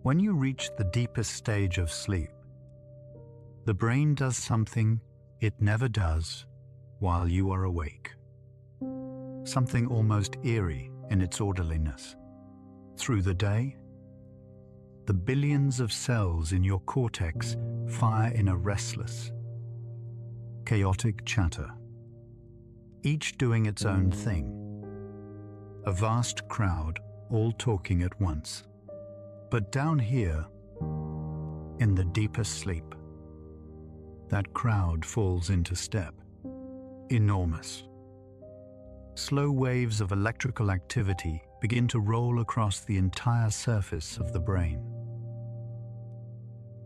When you reach the deepest stage of sleep, the brain does something it never does while you are awake. Something almost eerie in its orderliness. Through the day, the billions of cells in your cortex fire in a restless, chaotic chatter, each doing its own thing. A vast crowd all talking at once. But down here, in the deepest sleep, that crowd falls into step, enormous. Slow waves of electrical activity begin to roll across the entire surface of the brain.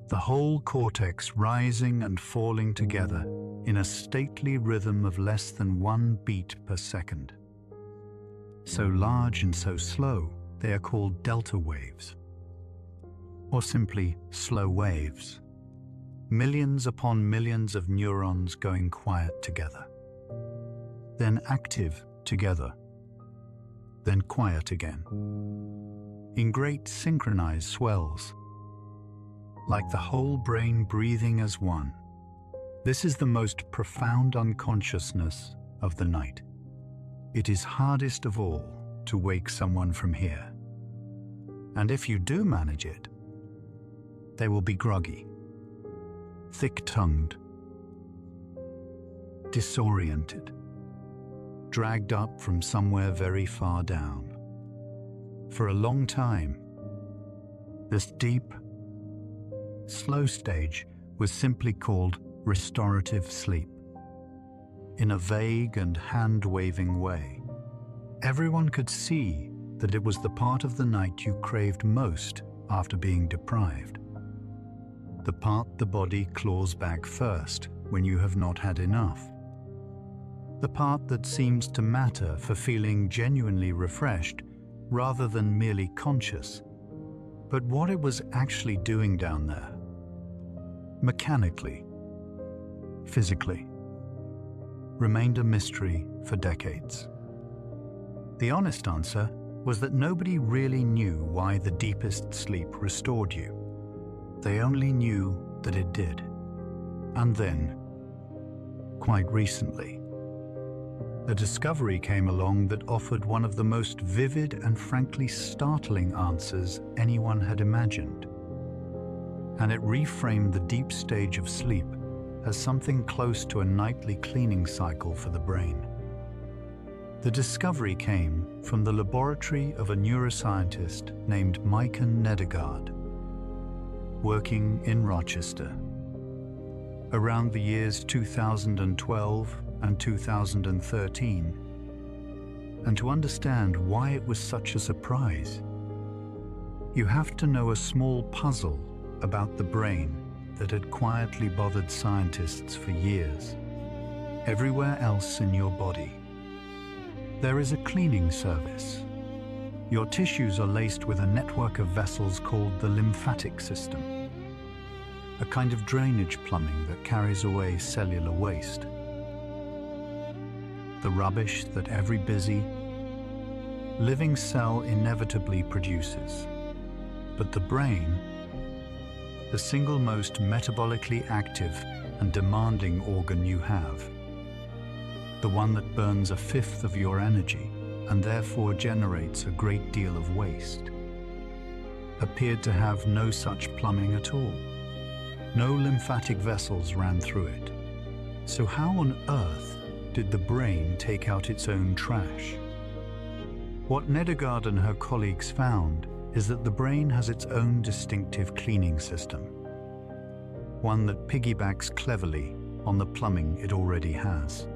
The whole cortex rising and falling together in a stately rhythm of less than 1 beat per second. So large and so slow, they are called delta waves, or simply slow waves. millions upon millions of neurons going quiet together, then active together, then quiet again, in great synchronized swells, like the whole brain breathing as one. This is the most profound unconsciousness of the night. It is hardest of all to wake someone from here. And if you do manage it, they will be groggy, thick-tongued, disoriented, dragged up from somewhere very far down. For a long time, this deep, slow stage was simply called restorative sleep. In a vague and hand-waving way, everyone could see that it was the part of the night you craved most after being deprived. The part the body claws back first when you have not had enough. The part that seems to matter for feeling genuinely refreshed rather than merely conscious. But what it was actually doing down there, mechanically, physically, remained a mystery for decades. The honest answer was that nobody really knew why the deepest sleep restored you. They only knew that it did. And then, quite recently, a discovery came along that offered one of the most vivid and frankly startling answers anyone had imagined. And it reframed the deep stage of sleep as something close to a nightly cleaning cycle for the brain. The discovery came from the laboratory of a neuroscientist named Maiken Nedergaard, working in Rochester. Around the years 2012 and 2013, and to understand why it was such a surprise, you have to know a small puzzle about the brain that had quietly bothered scientists for years. Everywhere else in your body, there is a cleaning service. Your tissues are laced with a network of vessels called the lymphatic system, a kind of drainage plumbing that carries away cellular waste, the rubbish that every busy, living cell inevitably produces. But the brain, the single most metabolically active and demanding organ you have, the one that burns a fifth of your energy and therefore generates a great deal of waste, appeared to have no such plumbing at all. No lymphatic vessels ran through it. So how on earth did the brain take out its own trash? What Nedergaard and her colleagues found is that the brain has its own distinctive cleaning system, one that piggybacks cleverly on the plumbing it already has.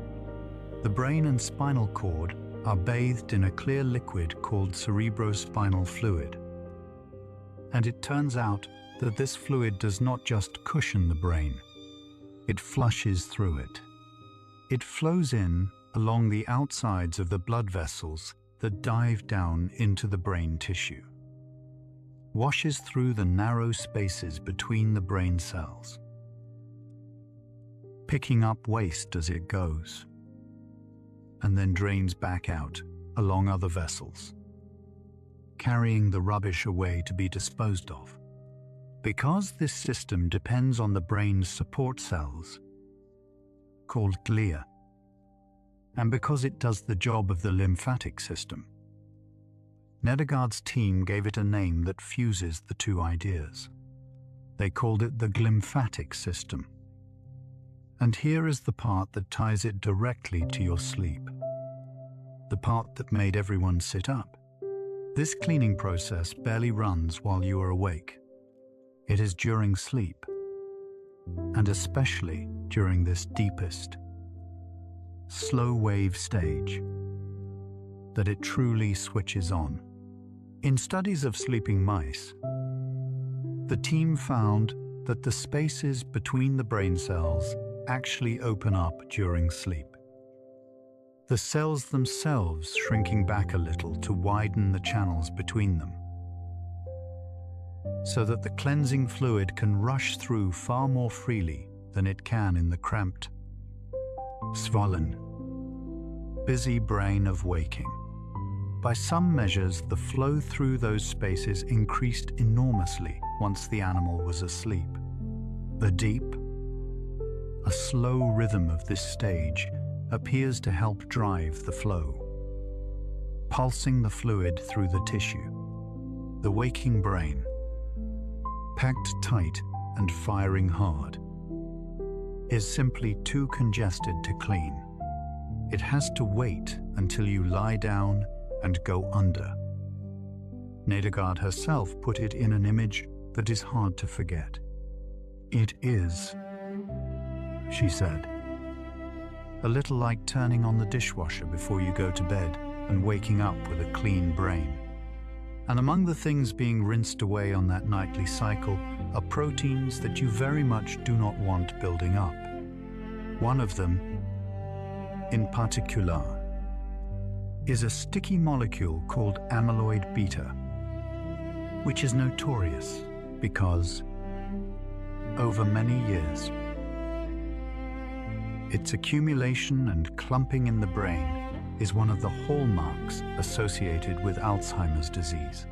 The brain and spinal cord are bathed in a clear liquid called cerebrospinal fluid. And it turns out that this fluid does not just cushion the brain, it flushes through it. It flows in along the outsides of the blood vessels that dive down into the brain tissue, washes through the narrow spaces between the brain cells, picking up waste as it goes, and then drains back out along other vessels, carrying the rubbish away to be disposed of. Because this system depends on the brain's support cells, called glia, and because it does the job of the lymphatic system, Nedergaard's team gave it a name that fuses the two ideas. They called it the glymphatic system. And here is the part that ties it directly to your sleep, the part that made everyone sit up. This cleaning process barely runs while you are awake. It is during sleep, and especially during this deepest, slow wave stage, that it truly switches on. In studies of sleeping mice, the team found that the spaces between the brain cells actually open up during sleep, the cells themselves shrinking back a little to widen the channels between them. so that the cleansing fluid can rush through far more freely than it can in the cramped, swollen, busy brain of waking. By some measures, the flow through those spaces increased enormously once the animal was asleep. The deep, a slow rhythm of this stage appears to help drive the flow, pulsing the fluid through the tissue. The waking brain, packed tight and firing hard, is simply too congested to clean. It has to wait until you lie down and go under. Nedegard herself put it in an image that is hard to forget. It is, she said, a little like turning on the dishwasher before you go to bed and waking up with a clean brain. And among the things being rinsed away on that nightly cycle are proteins that you very much do not want building up. One of them, in particular, is a sticky molecule called amyloid beta, which is notorious because, over many years, its accumulation and clumping in the brain is one of the hallmarks associated with Alzheimer's disease.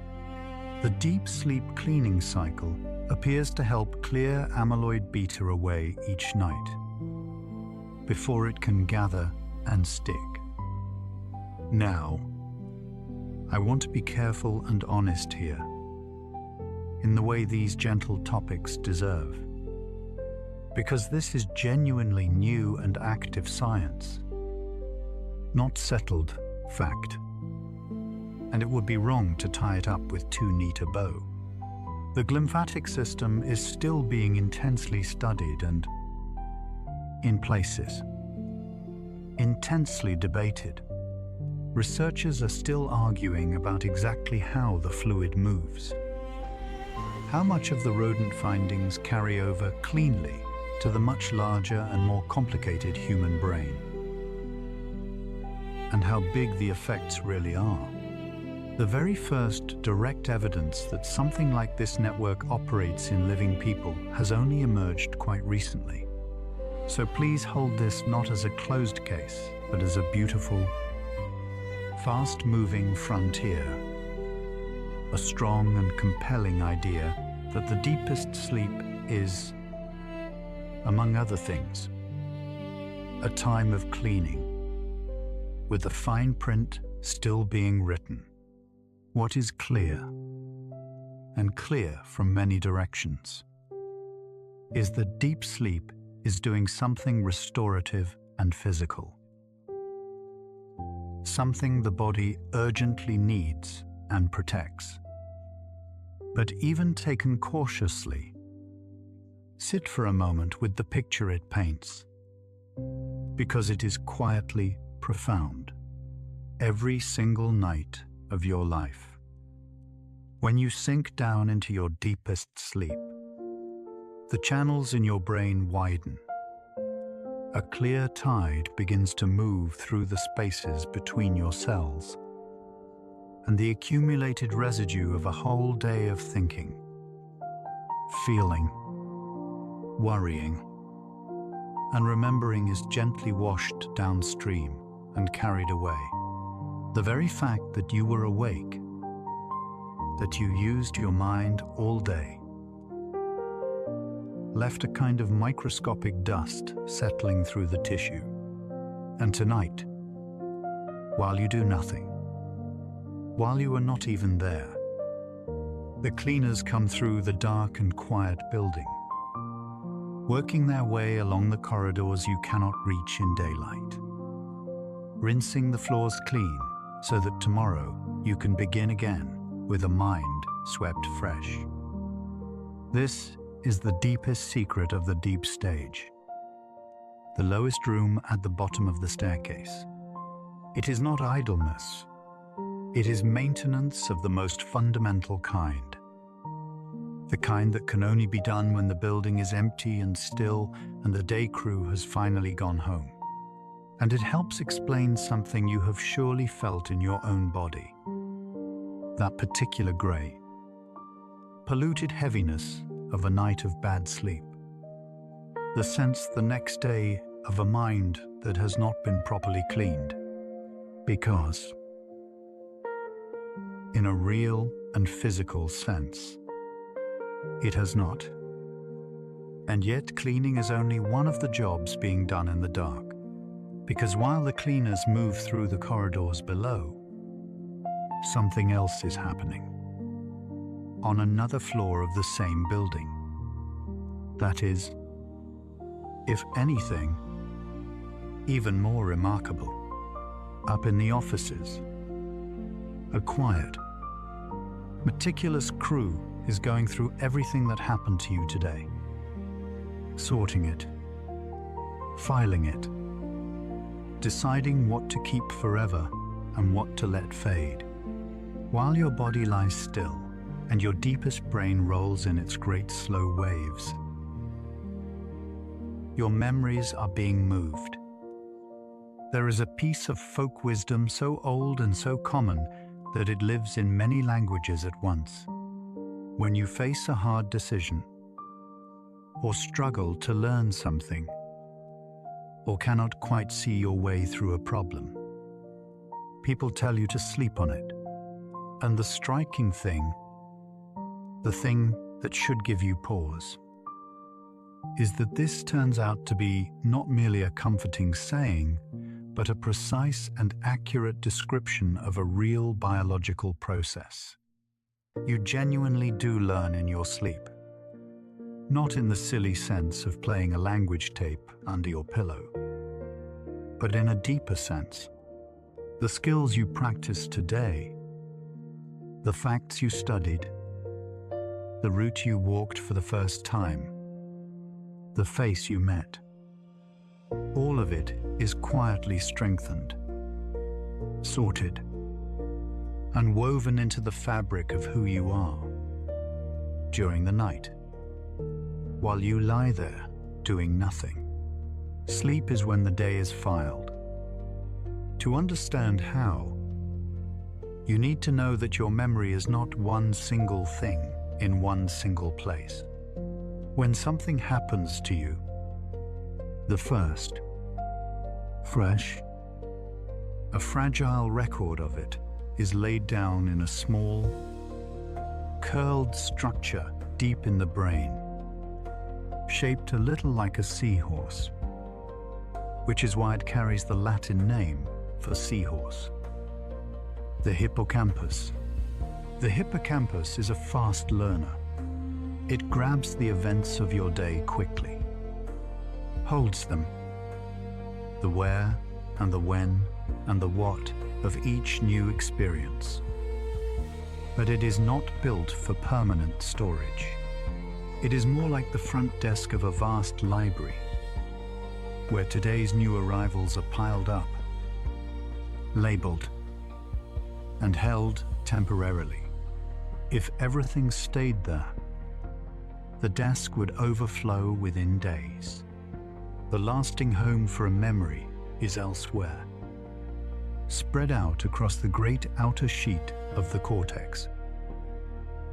The deep sleep cleaning cycle appears to help clear amyloid beta away each night before it can gather and stick. Now, I want to be careful and honest here, in the way these gentle topics deserve, because this is genuinely new and active science, not settled fact, and it would be wrong to tie it up with too neat a bow. The glymphatic system is still being intensely studied and, in places, intensely debated. Researchers are still arguing about exactly how the fluid moves. How much of the rodent findings carry over cleanly to the much larger and more complicated human brain? And how big the effects really are. The very first direct evidence that something like this network operates in living people has only emerged quite recently. So please hold this not as a closed case, but as a beautiful, fast-moving frontier. A strong and compelling idea that the deepest sleep is, among other things, a time of cleaning, with the fine print still being written. What is clear, and clear from many directions, is that deep sleep is doing something restorative and physical. Something the body urgently needs and protects. But even taken cautiously, sit for a moment with the picture it paints, because it is quietly profound. Every single night of your life, when you sink down into your deepest sleep, the channels in your brain widen. A clear tide begins to move through the spaces between your cells, and the accumulated residue of a whole day of thinking, feeling, worrying, and remembering is gently washed downstream and carried away. The very fact that you were awake, that you used your mind all day, left a kind of microscopic dust settling through the tissue. And tonight, while you do nothing, while you are not even there, the cleaners come through the dark and quiet building, working their way along the corridors you cannot reach in daylight, rinsing the floors clean so that tomorrow you can begin again with a mind swept fresh. This is the deepest secret of the deep stage, the lowest room at the bottom of the staircase. It is not idleness. It is maintenance of the most fundamental kind. The kind that can only be done when the building is empty and still and the day crew has finally gone home. And it helps explain something you have surely felt in your own body. That particular gray, polluted heaviness of a night of bad sleep, the sense the next day of a mind that has not been properly cleaned, because, in a real and physical sense, it has not. And yet cleaning is only one of the jobs being done in the dark, because while the cleaners move through the corridors below, something else is happening on another floor of the same building. That is, if anything, even more remarkable, up in the offices. A quiet, meticulous crew is going through everything that happened to you today, sorting it, filing it, deciding what to keep forever and what to let fade, while your body lies still and your deepest brain rolls in its great slow waves. Your memories are being moved. There is a piece of folk wisdom so old and so common that it lives in many languages at once. When you face a hard decision, or struggle to learn something, or cannot quite see your way through a problem, people tell you to sleep on it. And the striking thing, the thing that should give you pause, is that this turns out to be not merely a comforting saying, but a precise and accurate description of a real biological process. You genuinely do learn in your sleep. Not in the silly sense of playing a language tape under your pillow, but in a deeper sense. The skills you practice today, the facts you studied, the route you walked for the first time, the face you met, all of it is quietly strengthened, sorted, and woven into the fabric of who you are during the night, while you lie there doing nothing. Sleep is when the day is filed. To understand how, you need to know that your memory is not one single thing in one single place. When something happens to you, the first, fresh, a fragile record of it is laid down in a small, curled structure deep in the brain, shaped a little like a seahorse, which is why it carries the Latin name for seahorse. The hippocampus. The hippocampus is a fast learner. It grabs the events of your day quickly, holds them, the where and the when and the what of each new experience. But it is not built for permanent storage. It is more like the front desk of a vast library, where today's new arrivals are piled up, labeled, and held temporarily. If everything stayed there, the desk would overflow within days. The lasting home for a memory is elsewhere, spread out across the great outer sheet of the cortex,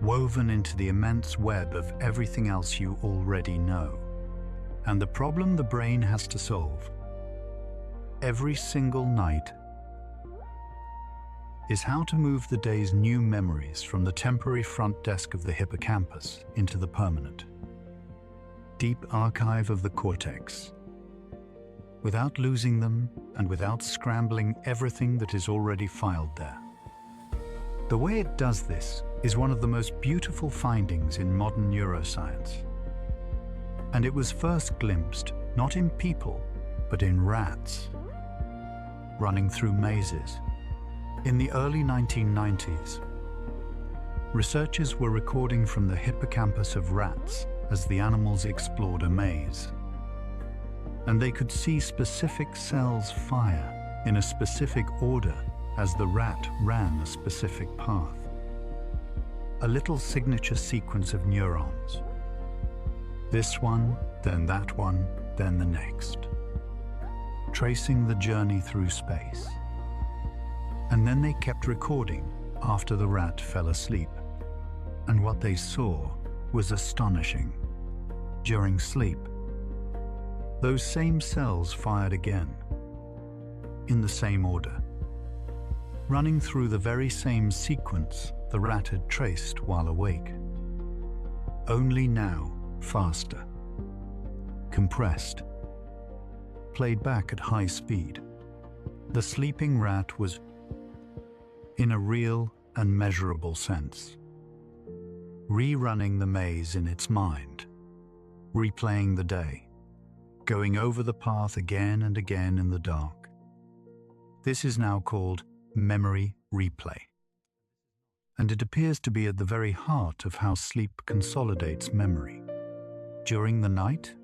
woven into the immense web of everything else you already know. And the problem the brain has to solve every single night is how to move the day's new memories from the temporary front desk of the hippocampus into the permanent, deep archive of the cortex, without losing them and without scrambling everything that is already filed there. The way it does this is one of the most beautiful findings in modern neuroscience. And it was first glimpsed not in people, but in rats, running through mazes. In the early 1990s, researchers were recording from the hippocampus of rats as the animals explored a maze. And they could see specific cells fire in a specific order as the rat ran a specific path. A little signature sequence of neurons. This one, then that one, then the next. Tracing the journey through space. And then they kept recording after the rat fell asleep. and what they saw was astonishing. During sleep, those same cells fired again, in the same order, running through the very same sequence the rat had traced while awake. Only now, faster, compressed, played back at high speed. The sleeping rat was, in a real and measurable sense, rerunning the maze in its mind, replaying the day, going over the path again and again in the dark. This is now called memory replay, and it appears to be at the very heart of how sleep consolidates memory. During the night,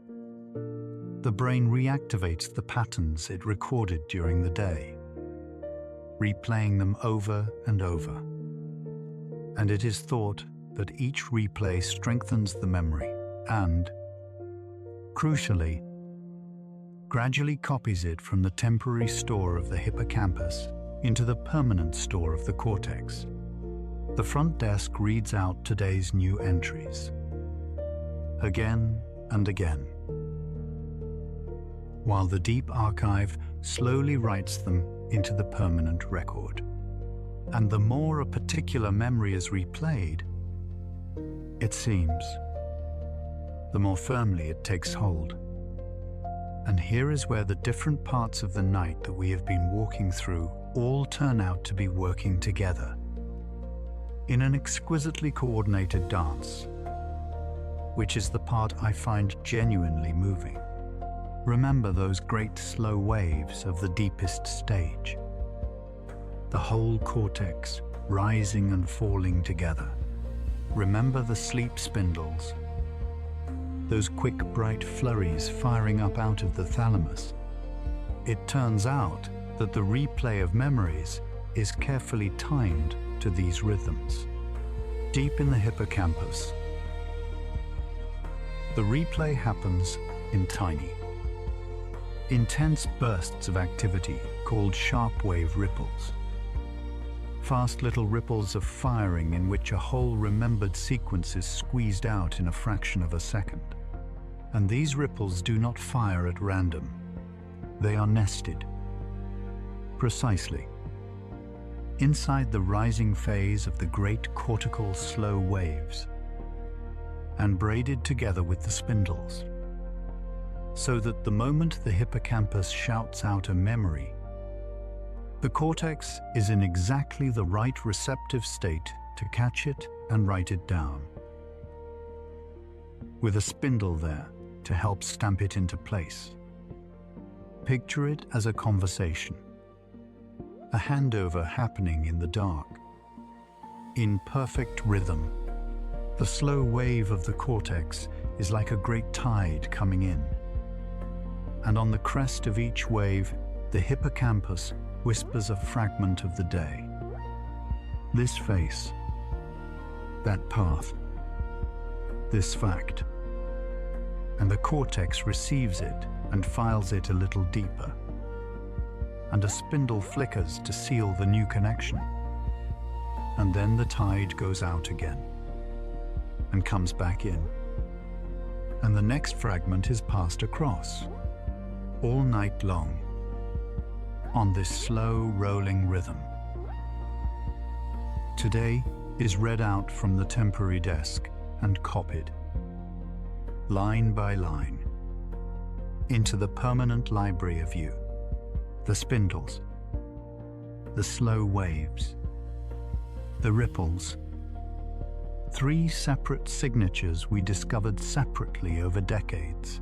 the brain reactivates the patterns it recorded during the day, replaying them over and over. And it is thought that each replay strengthens the memory and, crucially, gradually copies it from the temporary store of the hippocampus into the permanent store of the cortex. The front desk reads out today's new entries, again and again, while the deep archive slowly writes them into the permanent record. And the more a particular memory is replayed, it seems, the more firmly it takes hold. And here is where the different parts of the night that we have been walking through all turn out to be working together in an exquisitely coordinated dance, which is the part I find genuinely moving. Remember those great slow waves of the deepest stage, the whole cortex rising and falling together. Remember the sleep spindles, those quick bright flurries firing up out of the thalamus. It turns out that the replay of memories is carefully timed to these rhythms. Deep in the hippocampus, the replay happens in tiny, intense bursts of activity called sharp wave ripples. Fast little ripples of firing in which a whole remembered sequence is squeezed out in a fraction of a second. And these ripples do not fire at random. They are nested, precisely, inside the rising phase of the great cortical slow waves, and braided together with the spindles, so that the moment the hippocampus shouts out a memory, the cortex is in exactly the right receptive state to catch it and write it down, with a spindle there to help stamp it into place. Picture it as a conversation, a handover happening in the dark, in perfect rhythm. The slow wave of the cortex is like a great tide coming in, and on the crest of each wave, the hippocampus whispers a fragment of the day. This face, that path, this fact. And the cortex receives it and files it a little deeper. And a spindle flickers to seal the new connection. And then the tide goes out again and comes back in. And the next fragment is passed across, all night long, on this slow rolling rhythm. Today is read out from the temporary desk and copied, line by line, into the permanent library of you. The spindles, the slow waves, the ripples, 3 separate signatures we discovered separately over decades,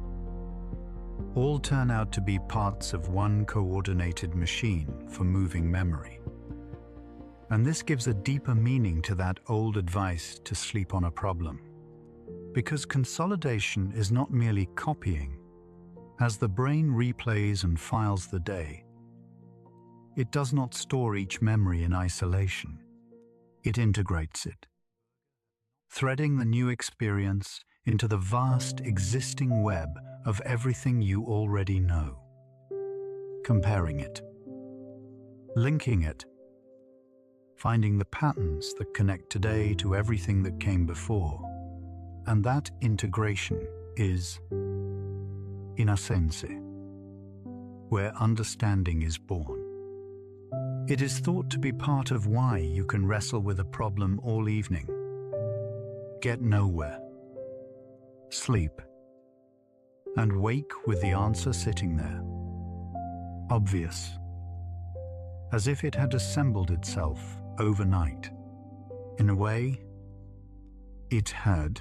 all turn out to be parts of one coordinated machine for moving memory. And this gives a deeper meaning to that old advice to sleep on a problem. Because consolidation is not merely copying. As the brain replays and files the day, it does not store each memory in isolation. It integrates it, threading the new experience into the vast existing web of everything you already know, comparing it, linking it, finding the patterns that connect today to everything that came before. And that integration is in sense where understanding is born. It is thought to be part of why you can wrestle with a problem all evening, get nowhere, sleep, and wake with the answer sitting there, obvious, as if it had assembled itself overnight. In a way, it had.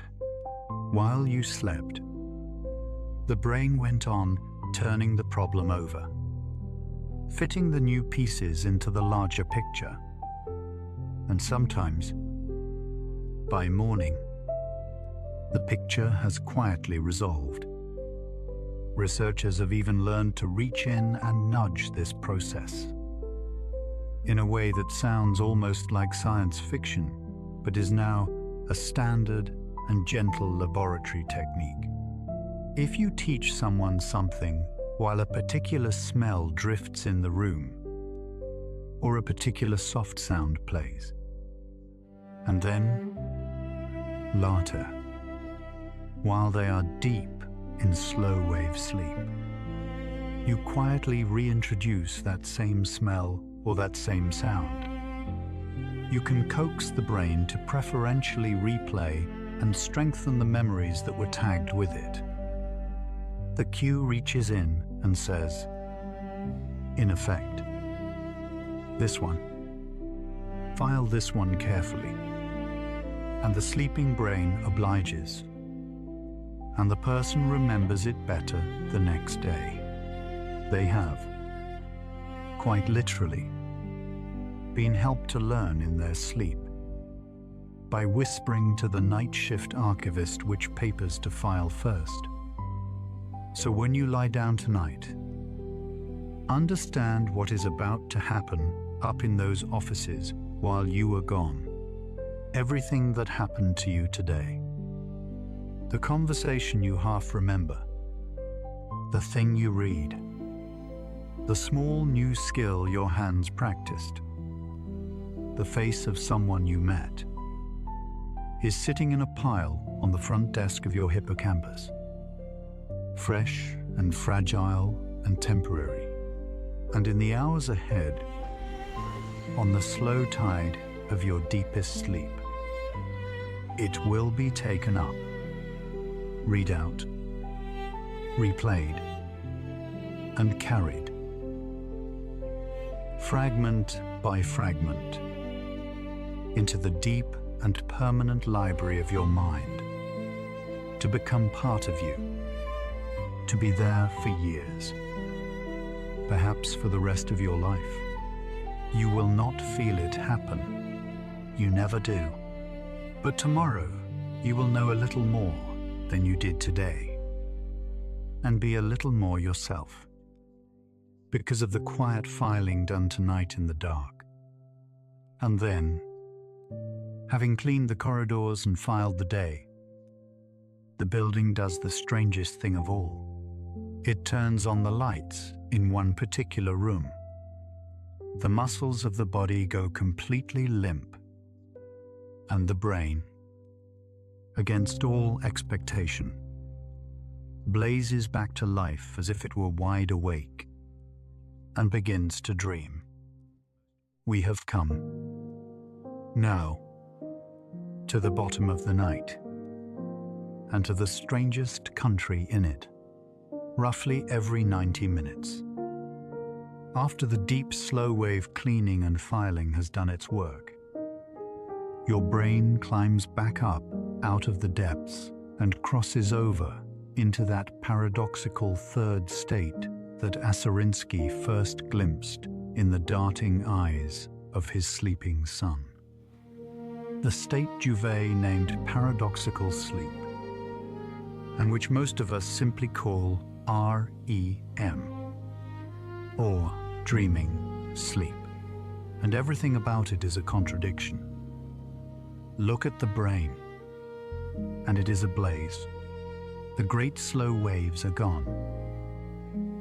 While you slept, the brain went on turning the problem over, fitting the new pieces into the larger picture. And sometimes, by morning, the picture has quietly resolved. Researchers have even learned to reach in and nudge this process in a way that sounds almost like science fiction, but is now a standard and gentle laboratory technique. If you teach someone something while a particular smell drifts in the room, or a particular soft sound plays, and then later, while they are deep in slow wave sleep, you quietly reintroduce that same smell or that same sound. You can coax the brain to preferentially replay and strengthen the memories that were tagged with it. The cue reaches in and says, in effect, this one. File this one carefully. And the sleeping brain obliges. And the person remembers it better the next day. They have, quite literally, been helped to learn in their sleep by whispering to the night shift archivist which papers to file first. So when you lie down tonight, understand what is about to happen up in those offices while you are gone. Everything that happened to you today. The conversation you half remember. The thing you read. The small new skill your hands practiced. The face of someone you met is sitting in a pile on the front desk of your hippocampus. Fresh and fragile and temporary. And in the hours ahead, on the slow tide of your deepest sleep, it will be taken up, read out, replayed, and carried, fragment by fragment, into the deep and permanent library of your mind, to become part of you, to be there for years, perhaps for the rest of your life. You will not feel it happen. You never do. But tomorrow, you will know a little more than you did today, and be a little more yourself, because of the quiet filing done tonight in the dark. And then, having cleaned the corridors and filed the day, the building does the strangest thing of all. It turns on the lights in one particular room. The muscles of the body go completely limp, and the brain, against all expectation, blazes back to life as if it were wide awake, and begins to dream. We have come, now, to the bottom of the night, and to the strangest country in it, roughly every 90 minutes. After the deep slow wave cleaning and filing has done its work, your brain climbs back up out of the depths and crosses over into that paradoxical third state that Asarinsky first glimpsed in the darting eyes of his sleeping son. The state Juvet named paradoxical sleep, and which most of us simply call REM, or dreaming sleep, and everything about it is a contradiction. Look at the brain, and it is ablaze. The great slow waves are gone,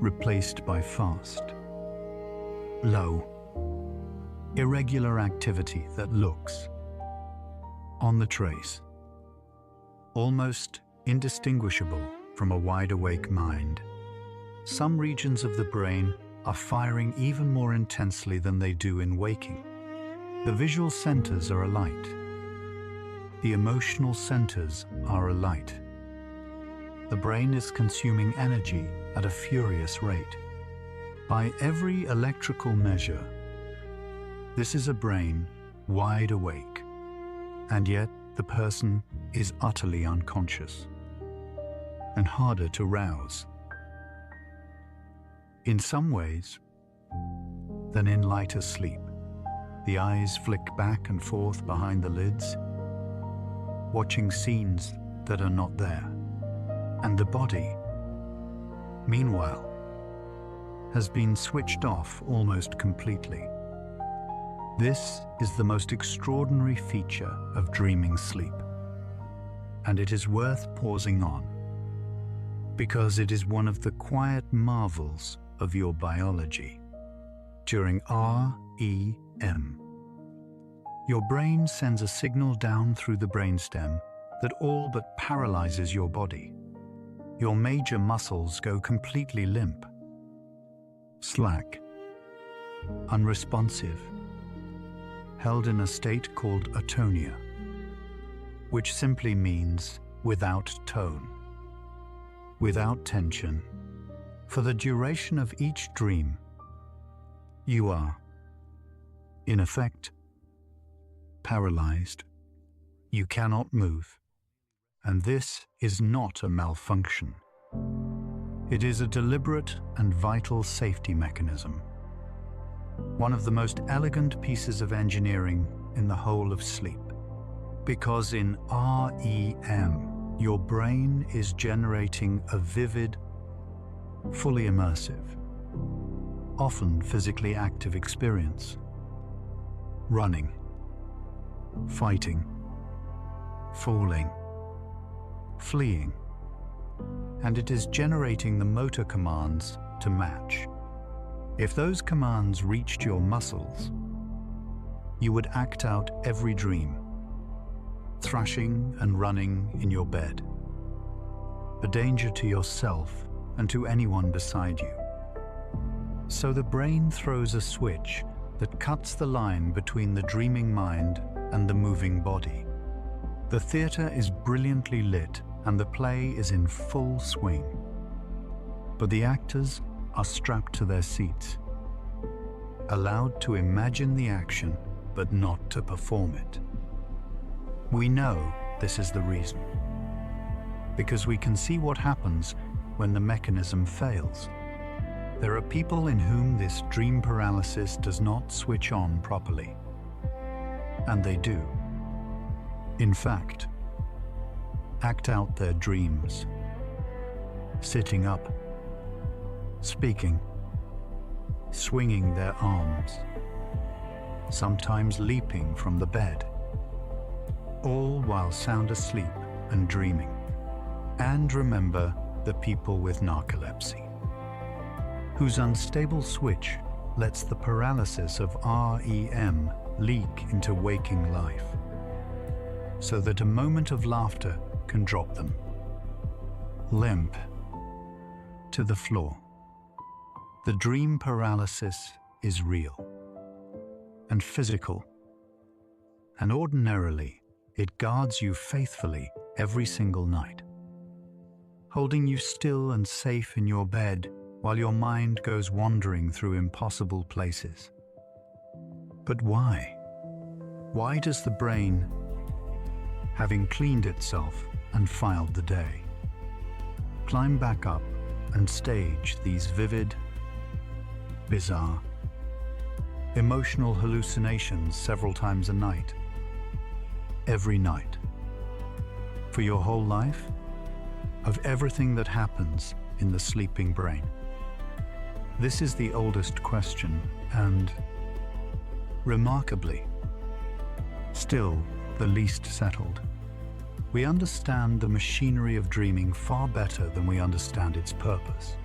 replaced by fast, low, irregular activity that looks on the trace, almost indistinguishable from a wide-awake mind. Some regions of the brain are firing even more intensely than they do in waking. The visual centers are alight. The emotional centers are alight. The brain is consuming energy at a furious rate. By every electrical measure, this is a brain wide awake, and yet the person is utterly unconscious and harder to rouse, in some ways, than in lighter sleep. The eyes flick back and forth behind the lids, watching scenes that are not there. And the body, meanwhile, has been switched off almost completely. This is the most extraordinary feature of dreaming sleep, and it is worth pausing on, because it is one of the quiet marvels of your biology. During REM, your brain sends a signal down through the brainstem that all but paralyzes your body. Your major muscles go completely limp, slack, unresponsive, held in a state called atonia, which simply means without tone, without tension. For the duration of each dream, you are, in effect, paralyzed. You cannot move, and this is not a malfunction. It is a deliberate and vital safety mechanism, one of the most elegant pieces of engineering in the whole of sleep. Because in REM, your brain is generating a vivid, fully immersive, often physically active experience. Running, fighting, falling, fleeing, and it is generating the motor commands to match. If those commands reached your muscles, you would act out every dream, thrashing and running in your bed, a danger to yourself and to anyone beside you. So the brain throws a switch that cuts the line between the dreaming mind and the moving body. The theater is brilliantly lit and the play is in full swing, but the actors are strapped to their seats, allowed to imagine the action but not to perform it. We know this is the reason, because we can see what happens when the mechanism fails. There are people in whom this dream paralysis does not switch on properly, and they do, in fact, act out their dreams, sitting up, speaking, swinging their arms, sometimes leaping from the bed, all while sound asleep and dreaming. And remember the people with narcolepsy, whose unstable switch lets the paralysis of REM leak into waking life, so that a moment of laughter can drop them, limp, to the floor. The dream paralysis is real and physical, and ordinarily it guards you faithfully every single night, holding you still and safe in your bed while your mind goes wandering through impossible places. But why? Why does the brain, having cleaned itself and filed the day, climb back up and stage these vivid, bizarre, emotional hallucinations several times a night, every night, for your whole life, of everything that happens in the sleeping brain? This is the oldest question and, remarkably, still the least settled. We understand the machinery of dreaming far better than we understand its purpose.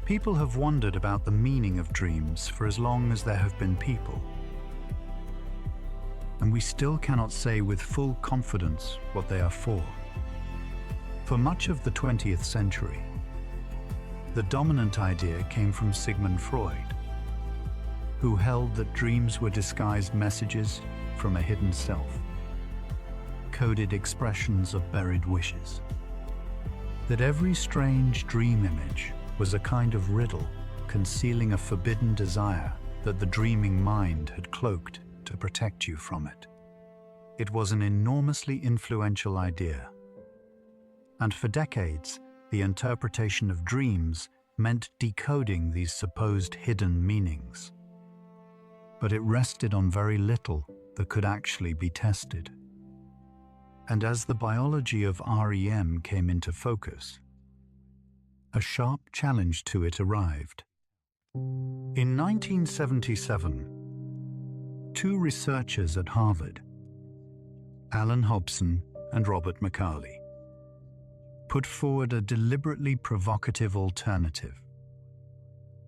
People have wondered about the meaning of dreams for as long as there have been people. and we still cannot say with full confidence what they are for. For much of the 20th century, the dominant idea came from Sigmund Freud, who held that dreams were disguised messages from a hidden self, coded expressions of buried wishes, that every strange dream image was a kind of riddle concealing a forbidden desire that the dreaming mind had cloaked to protect you from it. It was an enormously influential idea, and for decades, the interpretation of dreams meant decoding these supposed hidden meanings. But it rested on very little that could actually be tested. And as the biology of REM came into focus, a sharp challenge to it arrived. In 1977, two researchers at Harvard, Alan Hobson and Robert McCauley, put forward a deliberately provocative alternative,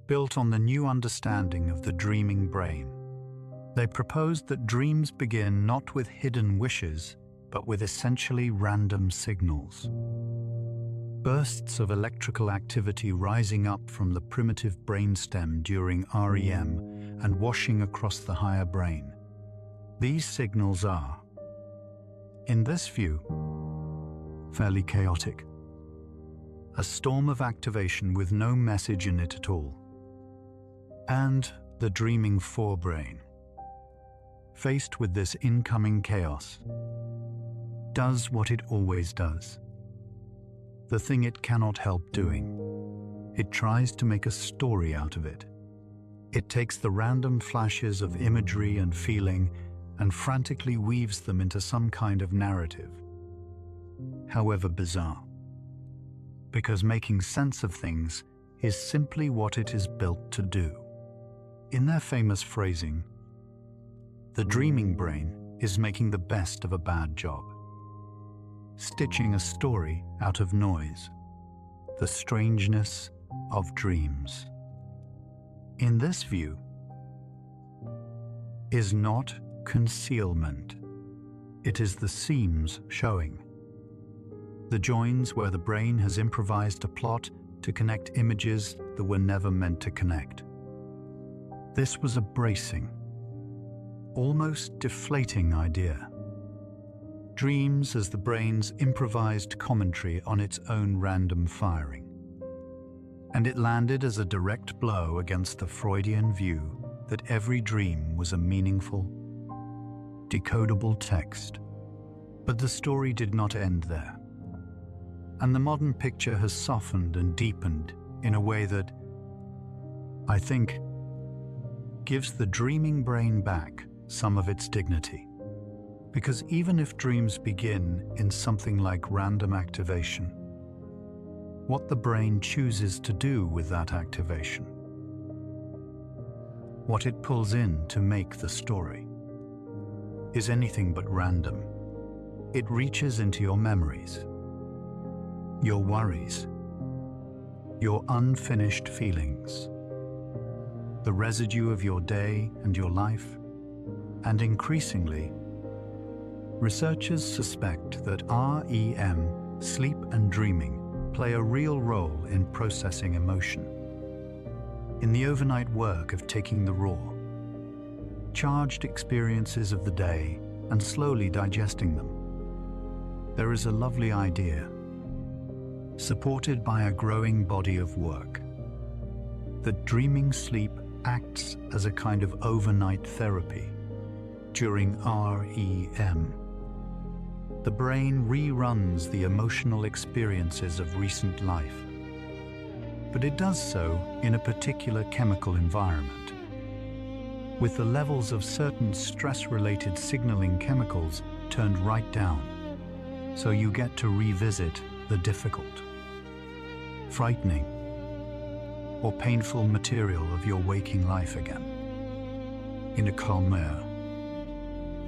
built on the new understanding of the dreaming brain. They proposed that dreams begin not with hidden wishes, but with essentially random signals. Bursts of electrical activity rising up from the primitive brainstem during REM and washing across the higher brain. These signals are, in this view, fairly chaotic. A storm of activation with no message in it at all. And the dreaming forebrain, faced with this incoming chaos, does what it always does. The thing it cannot help doing. It tries to make a story out of it. It takes the random flashes of imagery and feeling and frantically weaves them into some kind of narrative, however bizarre. Because making sense of things is simply what it is built to do. In their famous phrasing, the dreaming brain is making the best of a bad job, stitching a story out of noise, the strangeness of dreams. In this view, is not concealment. It is the seams showing. The joins where the brain has improvised a plot to connect images that were never meant to connect. This was a bracing, almost deflating idea. Dreams as the brain's improvised commentary on its own random firing. And it landed as a direct blow against the Freudian view that every dream was a meaningful, decodable text. But the story did not end there. And the modern picture has softened and deepened in a way that, I think, gives the dreaming brain back some of its dignity. Because even if dreams begin in something like random activation, what the brain chooses to do with that activation, what it pulls in to make the story, is anything but random. It reaches into your memories, your worries, your unfinished feelings, the residue of your day and your life, and increasingly, researchers suspect that REM, sleep and dreaming, play a real role in processing emotion, in the overnight work of taking the raw, charged experiences of the day and slowly digesting them. There is a lovely idea, supported by a growing body of work, that dreaming sleep acts as a kind of overnight therapy during REM. The brain reruns the emotional experiences of recent life, but it does so in a particular chemical environment, with the levels of certain stress-related signaling chemicals turned right down, so you get to revisit the difficult, frightening, or painful material of your waking life again, in a calmer,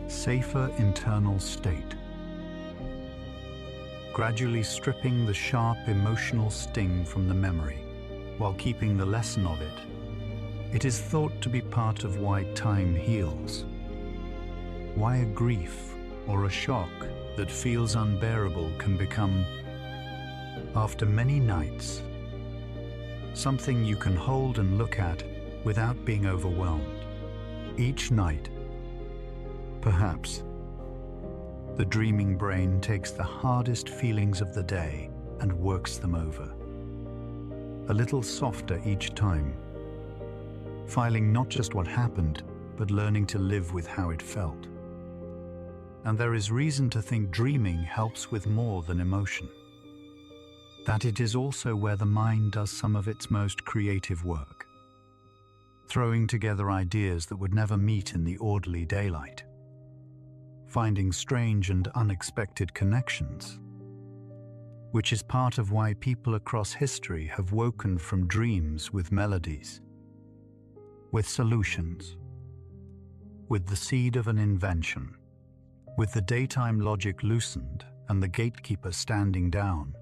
safer internal state, gradually stripping the sharp emotional sting from the memory while keeping the lesson of it. It is thought to be part of why time heals. why a grief or a shock that feels unbearable can become, after many nights, something you can hold and look at without being overwhelmed. Each night, perhaps, the dreaming brain takes the hardest feelings of the day and works them over. A little softer each time, filing not just what happened, but learning to live with how it felt. And there is reason to think dreaming helps with more than emotion. That it is also where the mind does some of its most creative work, throwing together ideas that would never meet in the orderly daylight, finding strange and unexpected connections, which is part of why people across history have woken from dreams with melodies, with solutions, with the seed of an invention, with the daytime logic loosened and the gatekeeper standing down.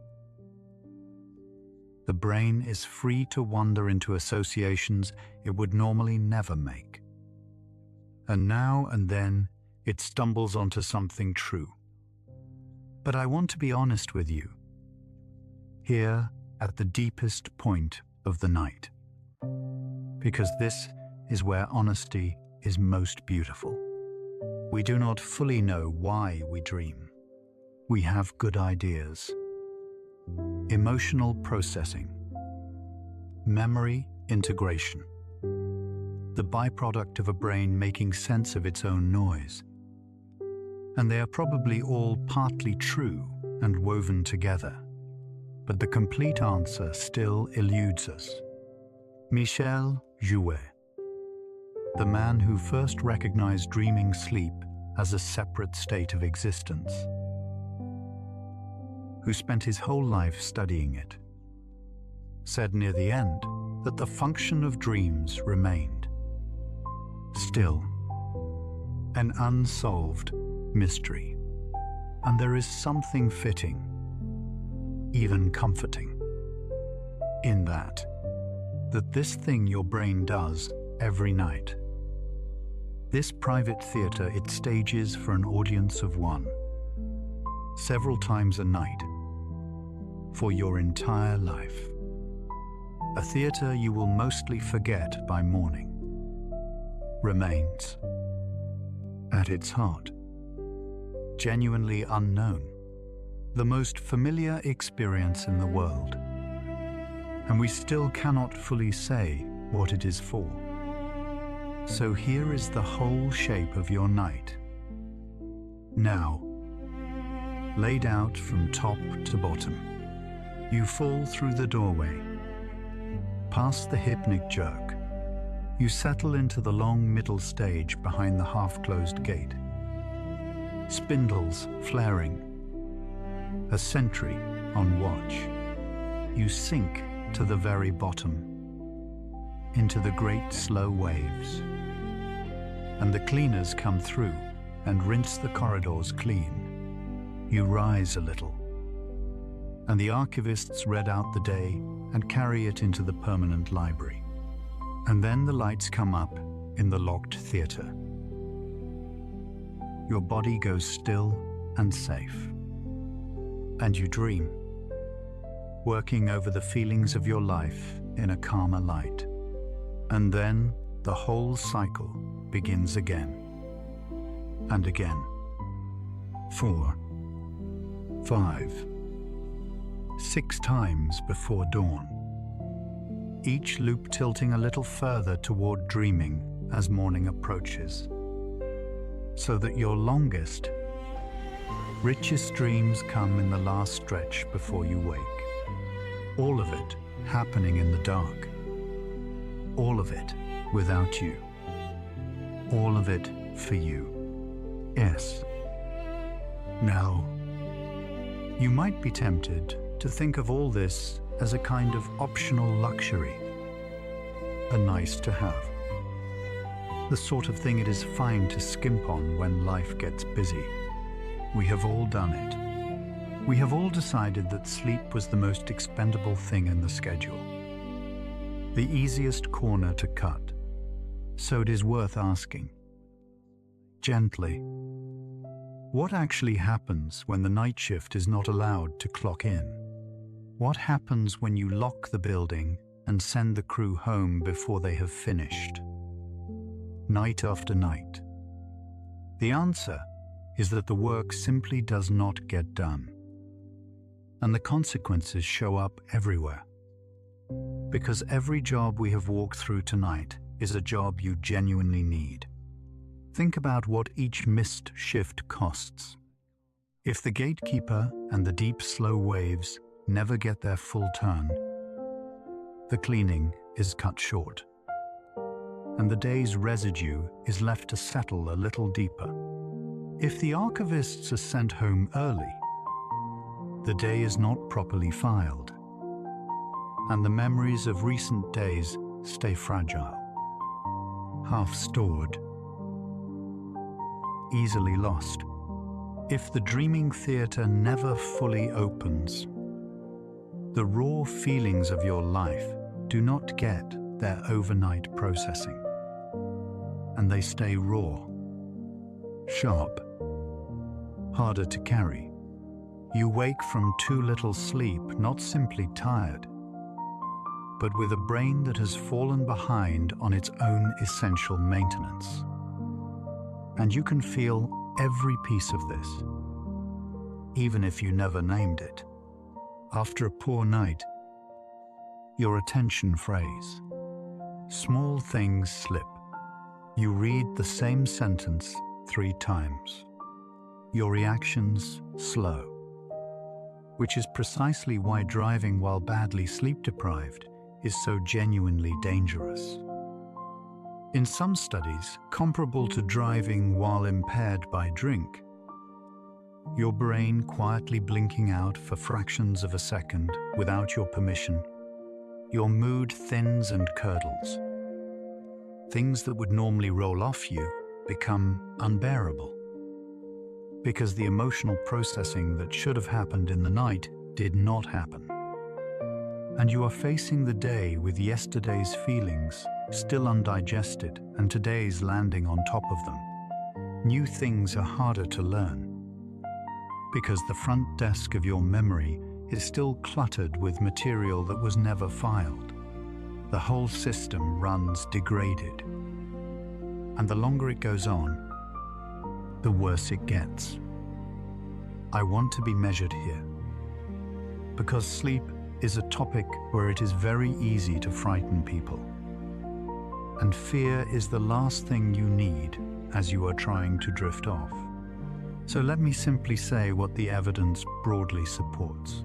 The brain is free to wander into associations it would normally never make. And now and then, it stumbles onto something true. But I want to be honest with you, here at the deepest point of the night, because this is where honesty is most beautiful. We do not fully know why we dream. We have good ideas. Emotional processing, memory integration, the byproduct of a brain making sense of its own noise. And they are probably all partly true and woven together. But the complete answer still eludes us. Michel Jouet, the man who first recognized dreaming sleep as a separate state of existence, who spent his whole life studying it, said near the end that the function of dreams remained still an unsolved mystery. And there is something fitting, even comforting, in that this thing your brain does every night, this private theater it stages for an audience of one, several times a night, for your entire life. A theater you will mostly forget by morning, remains, at its heart, genuinely unknown, the most familiar experience in the world. And we still cannot fully say what it is for. So here is the whole shape of your night, now, laid out from top to bottom. You fall through the doorway, past the hypnic jerk. You settle into the long middle stage behind the half-closed gate. Spindles flaring, a sentry on watch. You sink to the very bottom, into the great slow waves. And the cleaners come through and rinse the corridors clean. You rise a little, and the archivists read out the day and carry it into the permanent library. And then the lights come up in the locked theater. Your body goes still and safe. And you dream, working over the feelings of your life in a calmer light. And then the whole cycle begins again. And again. 4, 5, 6 times before dawn. Each loop tilting a little further toward dreaming as morning approaches, so that your longest, richest dreams come in the last stretch before you wake. All of it happening in the dark. All of it without you. All of it for you. Yes. Now, you might be tempted to think of all this as a kind of optional luxury, a nice to have. The sort of thing it is fine to skimp on when life gets busy. We have all done it. We have all decided that sleep was the most expendable thing in the schedule, the easiest corner to cut. So it is worth asking, gently, What actually happens when the night shift is not allowed to clock in? What happens when you lock the building and send the crew home before they have finished? Night after night. The answer is that the work simply does not get done. And the consequences show up everywhere. Because every job we have walked through tonight is a job you genuinely need. Think about what each missed shift costs. If the gatekeeper and the deep, slow waves never get their full turn, the cleaning is cut short, and the day's residue is left to settle a little deeper. If the archivists are sent home early, the day is not properly filed, and the memories of recent days stay fragile, half-stored, easily lost. If the dreaming theater never fully opens, the raw feelings of your life do not get their overnight processing, and they stay raw, sharp, harder to carry. You wake from too little sleep, not simply tired, but with a brain that has fallen behind on its own essential maintenance. And you can feel every piece of this, even if you never named it. After a poor night, your attention frays. Small things slip. You read the same sentence 3 times. Your reactions slow, which is precisely why driving while badly sleep-deprived is so genuinely dangerous. In some studies, comparable to driving while impaired by drink, your brain quietly blinking out for fractions of a second without your permission, your mood thins and curdles. Things that would normally roll off you become unbearable, because the emotional processing that should have happened in the night did not happen. And you are facing the day with yesterday's feelings still undigested and today's landing on top of them. New things are harder to learn, because the front desk of your memory is still cluttered with material that was never filed. The whole system runs degraded. And the longer it goes on, the worse it gets. I want to be measured here, because sleep is a topic where it is very easy to frighten people. And fear is the last thing you need as you are trying to drift off. So let me simply say what the evidence broadly supports.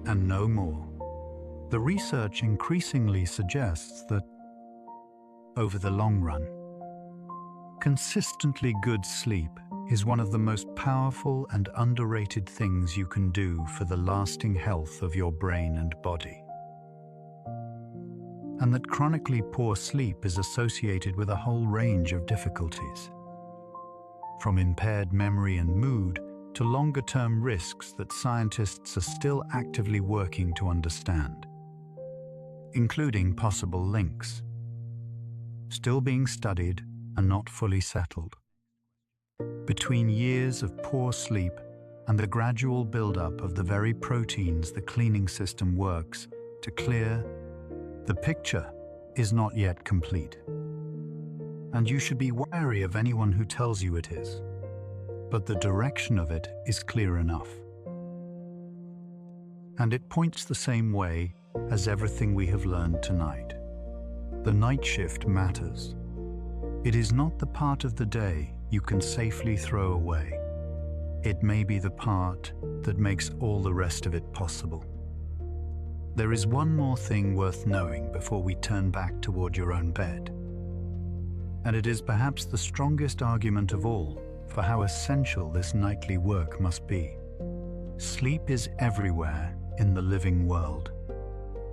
And no more. The research increasingly suggests that, over the long run, consistently good sleep is one of the most powerful and underrated things you can do for the lasting health of your brain and body. And that chronically poor sleep is associated with a whole range of difficulties, from impaired memory and mood to longer-term risks that scientists are still actively working to understand, including possible links, still being studied and not fully settled, between years of poor sleep and the gradual buildup of the very proteins the cleaning system works to clear. The picture is not yet complete, and you should be wary of anyone who tells you it is, but the direction of it is clear enough. And it points the same way as everything we have learned tonight. The night shift matters. It is not the part of the day you can safely throw away. It may be the part that makes all the rest of it possible. There is one more thing worth knowing before we turn back toward your own bed. And it is perhaps the strongest argument of all for how essential this nightly work must be. Sleep is everywhere in the living world.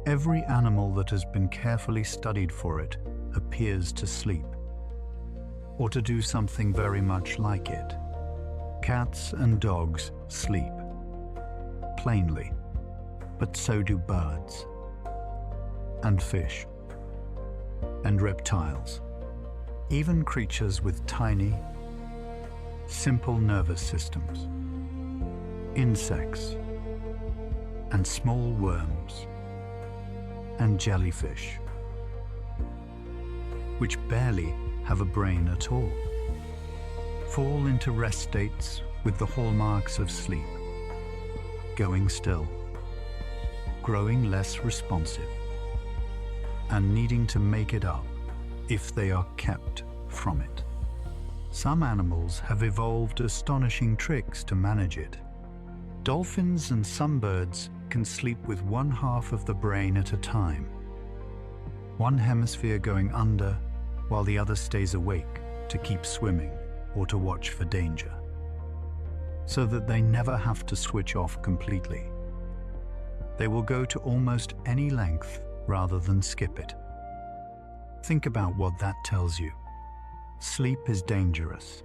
Every animal that has been carefully studied for it appears to sleep, or to do something very much like it. Cats and dogs sleep, plainly, but so do birds, and fish, and reptiles, even creatures with tiny, simple nervous systems, insects, and small worms, and jellyfish, which barely have a brain at all, fall into rest states with the hallmarks of sleep, going still, growing less responsive, and needing to make it up if they are kept from it. Some animals have evolved astonishing tricks to manage it. Dolphins and some birds can sleep with one half of the brain at a time, one hemisphere going under while the other stays awake to keep swimming or to watch for danger, so that they never have to switch off completely. They will go to almost any length rather than skip it. Think about what that tells you. Sleep is dangerous.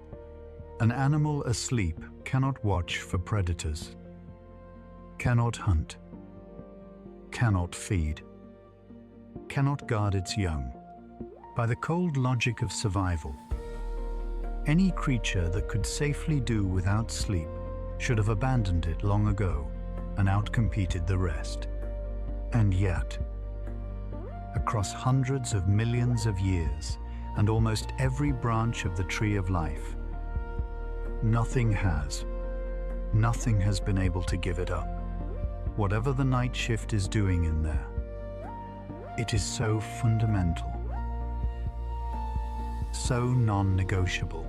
An animal asleep cannot watch for predators, cannot hunt, cannot feed, cannot guard its young. By the cold logic of survival, any creature that could safely do without sleep should have abandoned it long ago and outcompeted the rest. And yet, across hundreds of millions of years and almost every branch of the tree of life, nothing has been able to give it up. Whatever the night shift is doing in there, it is so fundamental, so non-negotiable,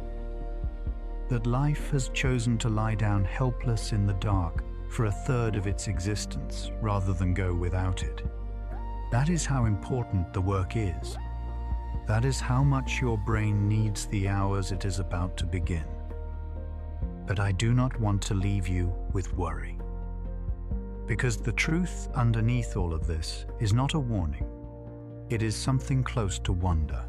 that life has chosen to lie down helpless in the dark for a third of its existence rather than go without it. That is how important the work is. That is how much your brain needs the hours it is about to begin. But I do not want to leave you with worry, because the truth underneath all of this is not a warning. It is something close to wonder.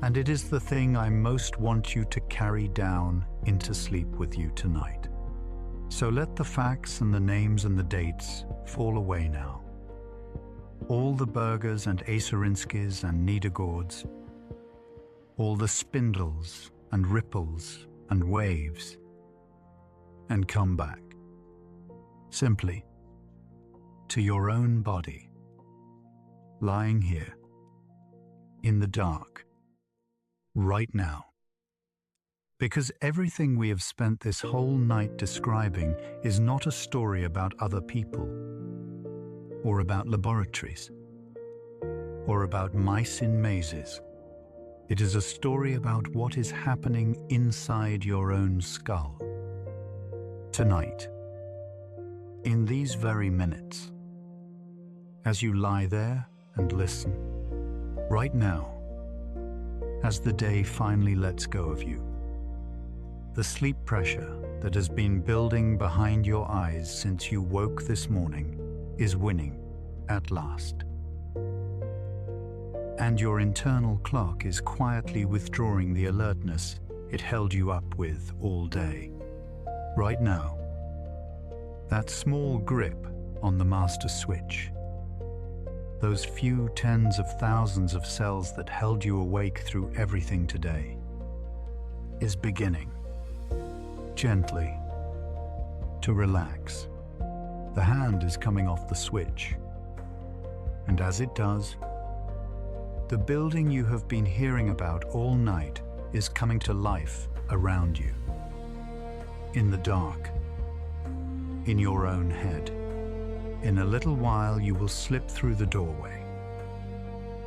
And it is the thing I most want you to carry down into sleep with you tonight. So let the facts and the names and the dates fall away now. All the Bergers and Asarinskis and Niedergords, all the spindles and ripples and waves, and come back, simply, to your own body, lying here, in the dark, right now. Because everything we have spent this whole night describing is not a story about other people, or about laboratories, or about mice in mazes. It is a story about what is happening inside your own skull. Tonight, in these very minutes, as you lie there and listen, right now, as the day finally lets go of you, the sleep pressure that has been building behind your eyes since you woke this morning is winning at last. And your internal clock is quietly withdrawing the alertness it held you up with all day. Right now, that small grip on the master switch, those few tens of thousands of cells that held you awake through everything today, is beginning, gently, to relax. The hand is coming off the switch, and as it does, the building you have been hearing about all night is coming to life around you, in the dark, in your own head. In a little while you will slip through the doorway,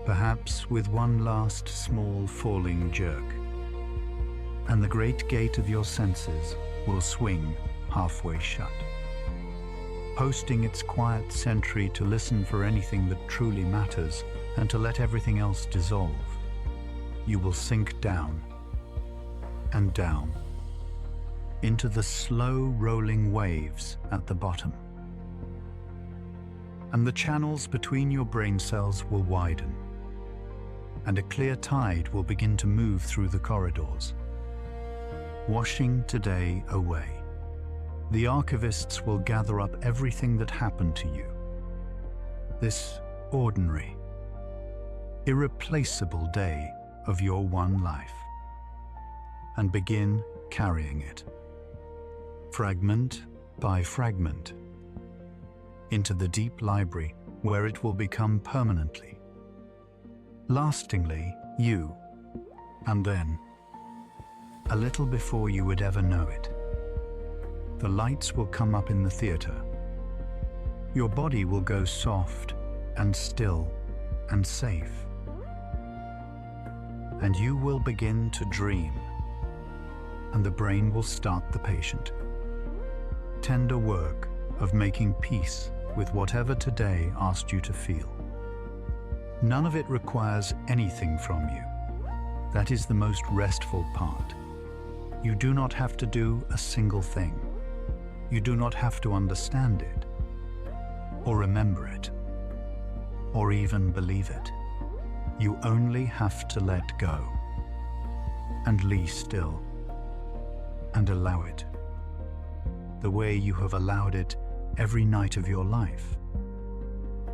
perhaps with one last small falling jerk, and the great gate of your senses will swing halfway shut. Posting its quiet sentry to listen for anything that truly matters and to let everything else dissolve, you will sink down and down into the slow rolling waves at the bottom. And the channels between your brain cells will widen, and a clear tide will begin to move through the corridors, washing today away. The archivists will gather up everything that happened to you, this ordinary, irreplaceable day of your one life, and begin carrying it, fragment by fragment, into the deep library where it will become permanently, lastingly you, and then, a little before you would ever know it, the lights will come up in the theater. Your body will go soft and still and safe. And you will begin to dream, and the brain will start the patient, tender work of making peace with whatever today asked you to feel. None of it requires anything from you. That is the most restful part. You do not have to do a single thing. You do not have to understand it, or remember it, or even believe it. You only have to let go, and lie still, and allow it, the way you have allowed it every night of your life,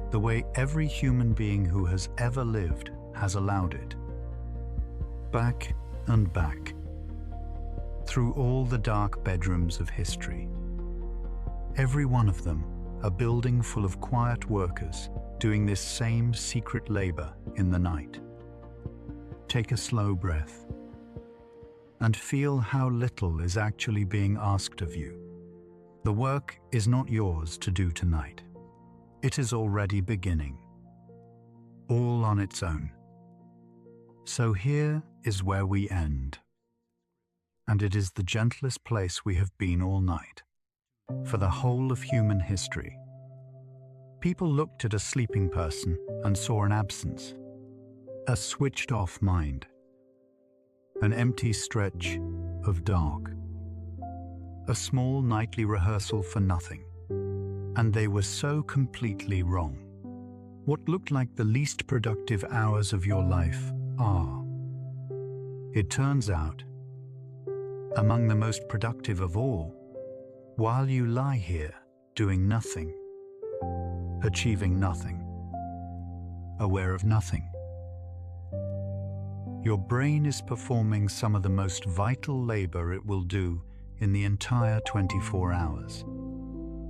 the way every human being who has ever lived has allowed it, back and back, through all the dark bedrooms of history. Every one of them a building full of quiet workers doing this same secret labor in the night. Take a slow breath and feel how little is actually being asked of you. The work is not yours to do tonight. It is already beginning, all on its own. So here is where we end, and it is the gentlest place we have been all night. For the whole of human history, people looked at a sleeping person and saw an absence, a switched-off mind, an empty stretch of dark, a small nightly rehearsal for nothing, and they were so completely wrong. What looked like the least productive hours of your life are, it turns out, among the most productive of all. While you lie here, doing nothing, achieving nothing, aware of nothing, your brain is performing some of the most vital labor it will do in the entire 24 hours.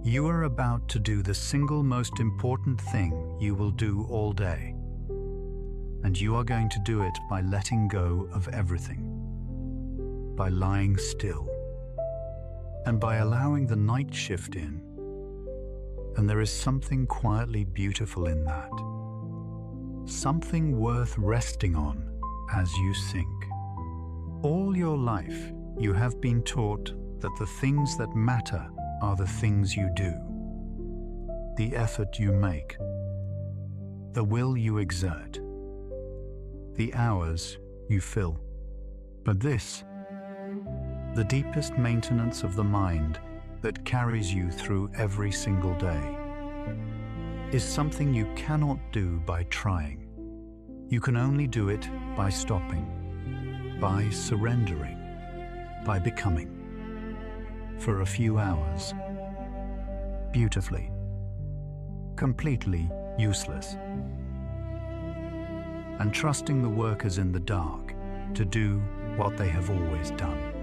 You are about to do the single most important thing you will do all day, and you are going to do it by letting go of everything, by lying still, and by allowing the night shift in. And there is something quietly beautiful in that. Something worth resting on as you sink. All your life, you have been taught that the things that matter are the things you do, the effort you make, the will you exert, the hours you fill. But this, the deepest maintenance of the mind that carries you through every single day, is something you cannot do by trying. You can only do it by stopping, by surrendering, by becoming, for a few hours, beautifully, completely useless, and trusting the workers in the dark to do what they have always done.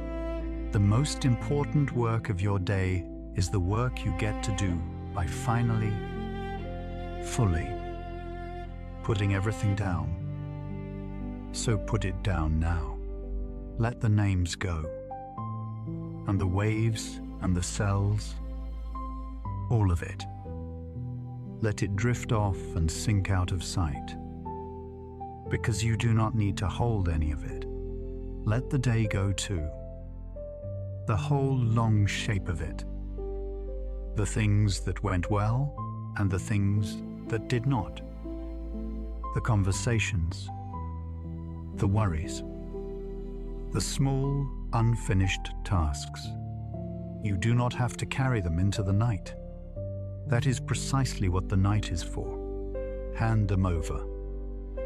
The most important work of your day is the work you get to do by finally, fully, putting everything down. So put it down now. Let the names go, and the waves and the cells, all of it. Let it drift off and sink out of sight, because you do not need to hold any of it. Let the day go too. The whole long shape of it. The things that went well and the things that did not. The conversations, the worries, the small, unfinished tasks. You do not have to carry them into the night. That is precisely what the night is for. Hand them over.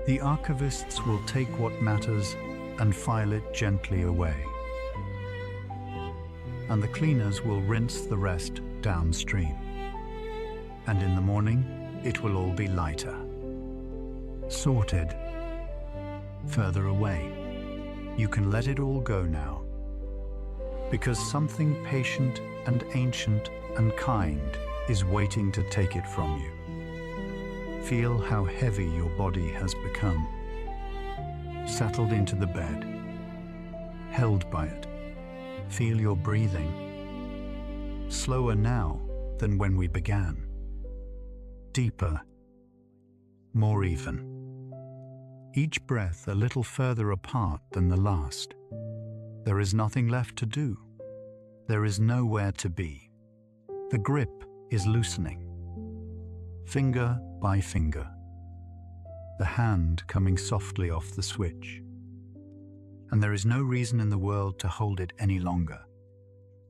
The archivists will take what matters and file it gently away, and the cleaners will rinse the rest downstream. And in the morning, it will all be lighter, sorted, further away. You can let it all go now. because something patient and ancient and kind is waiting to take it from you. Feel how heavy your body has become, settled into the bed, held by it. Feel your breathing, slower now than when we began, deeper, more even. Each breath a little further apart than the last. There is nothing left to do. There is nowhere to be. The grip is loosening, finger by finger, the hand coming softly off the switch. And there is no reason in the world to hold it any longer.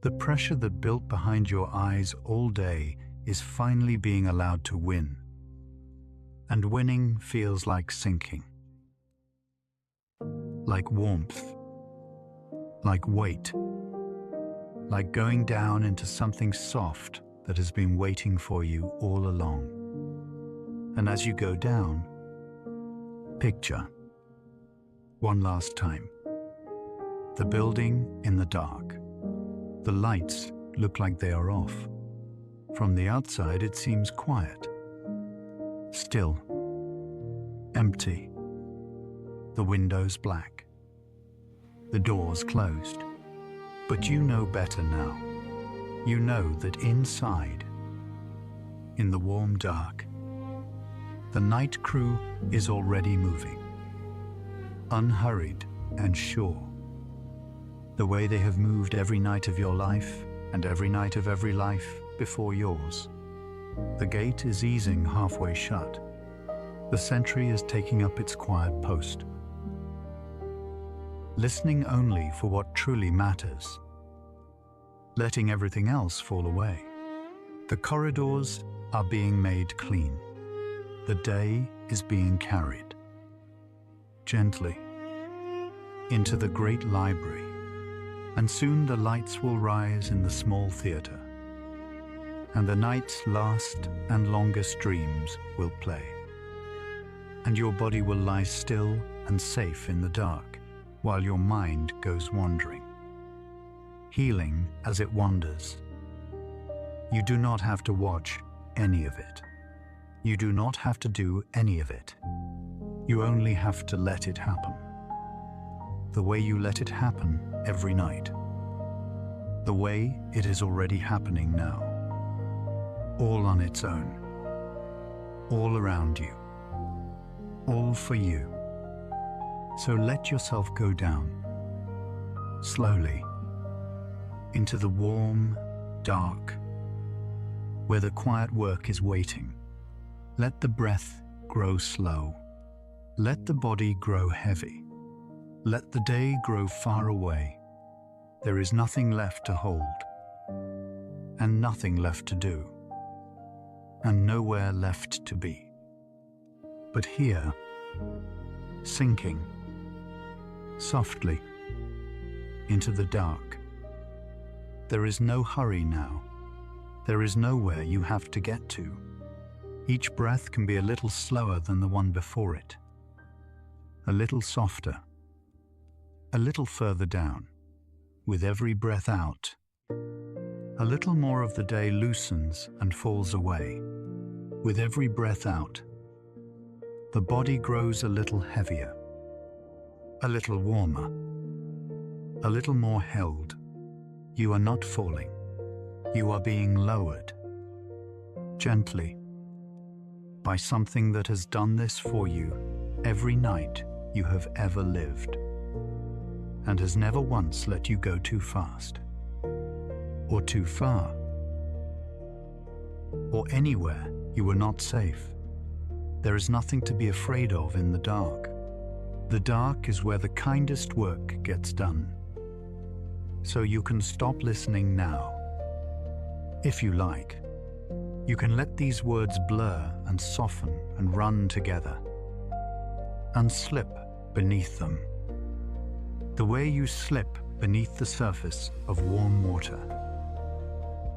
The pressure that built behind your eyes all day is finally being allowed to win. And winning feels like sinking, like warmth, like weight, like going down into something soft that has been waiting for you all along. And as you go down, picture, one last time, the building in the dark. The lights look like they are off. From the outside, it seems quiet, still, empty. The windows black, the doors closed. But you know better now. You know that inside, in the warm dark, the night crew is already moving, unhurried and sure, the way they have moved every night of your life and every night of every life before yours. The gate is easing halfway shut. The sentry is taking up its quiet post, listening only for what truly matters, letting everything else fall away. The corridors are being made clean. The day is being carried gently into the great library, and soon the lights will rise in the small theater, and the night's last and longest dreams will play, and your body will lie still and safe in the dark while your mind goes wandering, healing as it wanders. You do not have to watch any of it. You do not have to do any of it. You only have to let it happen. The way you let it happen every night. The way it is already happening now. All on its own. All around you. All for you. So let yourself go down, slowly, into the warm, dark, where the quiet work is waiting. Let the breath grow slow. Let the body grow heavy. Let the day grow far away. There is nothing left to hold, and nothing left to do, and nowhere left to be. But here, sinking, softly, into the dark. There is no hurry now. There is nowhere you have to get to. Each breath can be a little slower than the one before it, a little softer, a little further down. With every breath out, a little more of the day loosens and falls away. With every breath out, the body grows a little heavier, a little warmer, a little more held. You are not falling. You are being lowered, gently, by something that has done this for you every night you have ever lived, and has never once let you go too fast, or too far, or anywhere you were not safe. There is nothing to be afraid of in the dark. The dark is where the kindest work gets done. So you can stop listening now. If you like, you can let these words blur and soften and run together, and slip beneath them. The way you slip beneath the surface of warm water,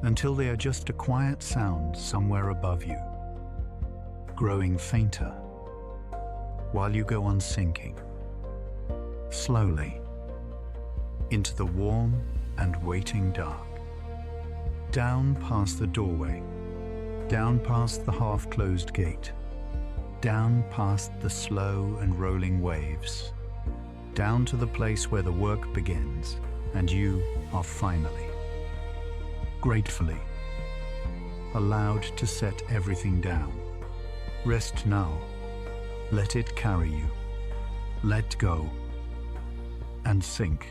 until they are just a quiet sound somewhere above you, growing fainter, while you go on sinking, slowly, into the warm, and waiting dark. Down past the doorway, down past the half-closed gate, down past the slow and rolling waves, down to the place where the work begins and you are finally, gratefully, allowed to set everything down. Rest now. Let it carry you. Let go and sink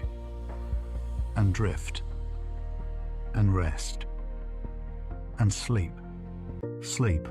and drift and rest and sleep. Sleep.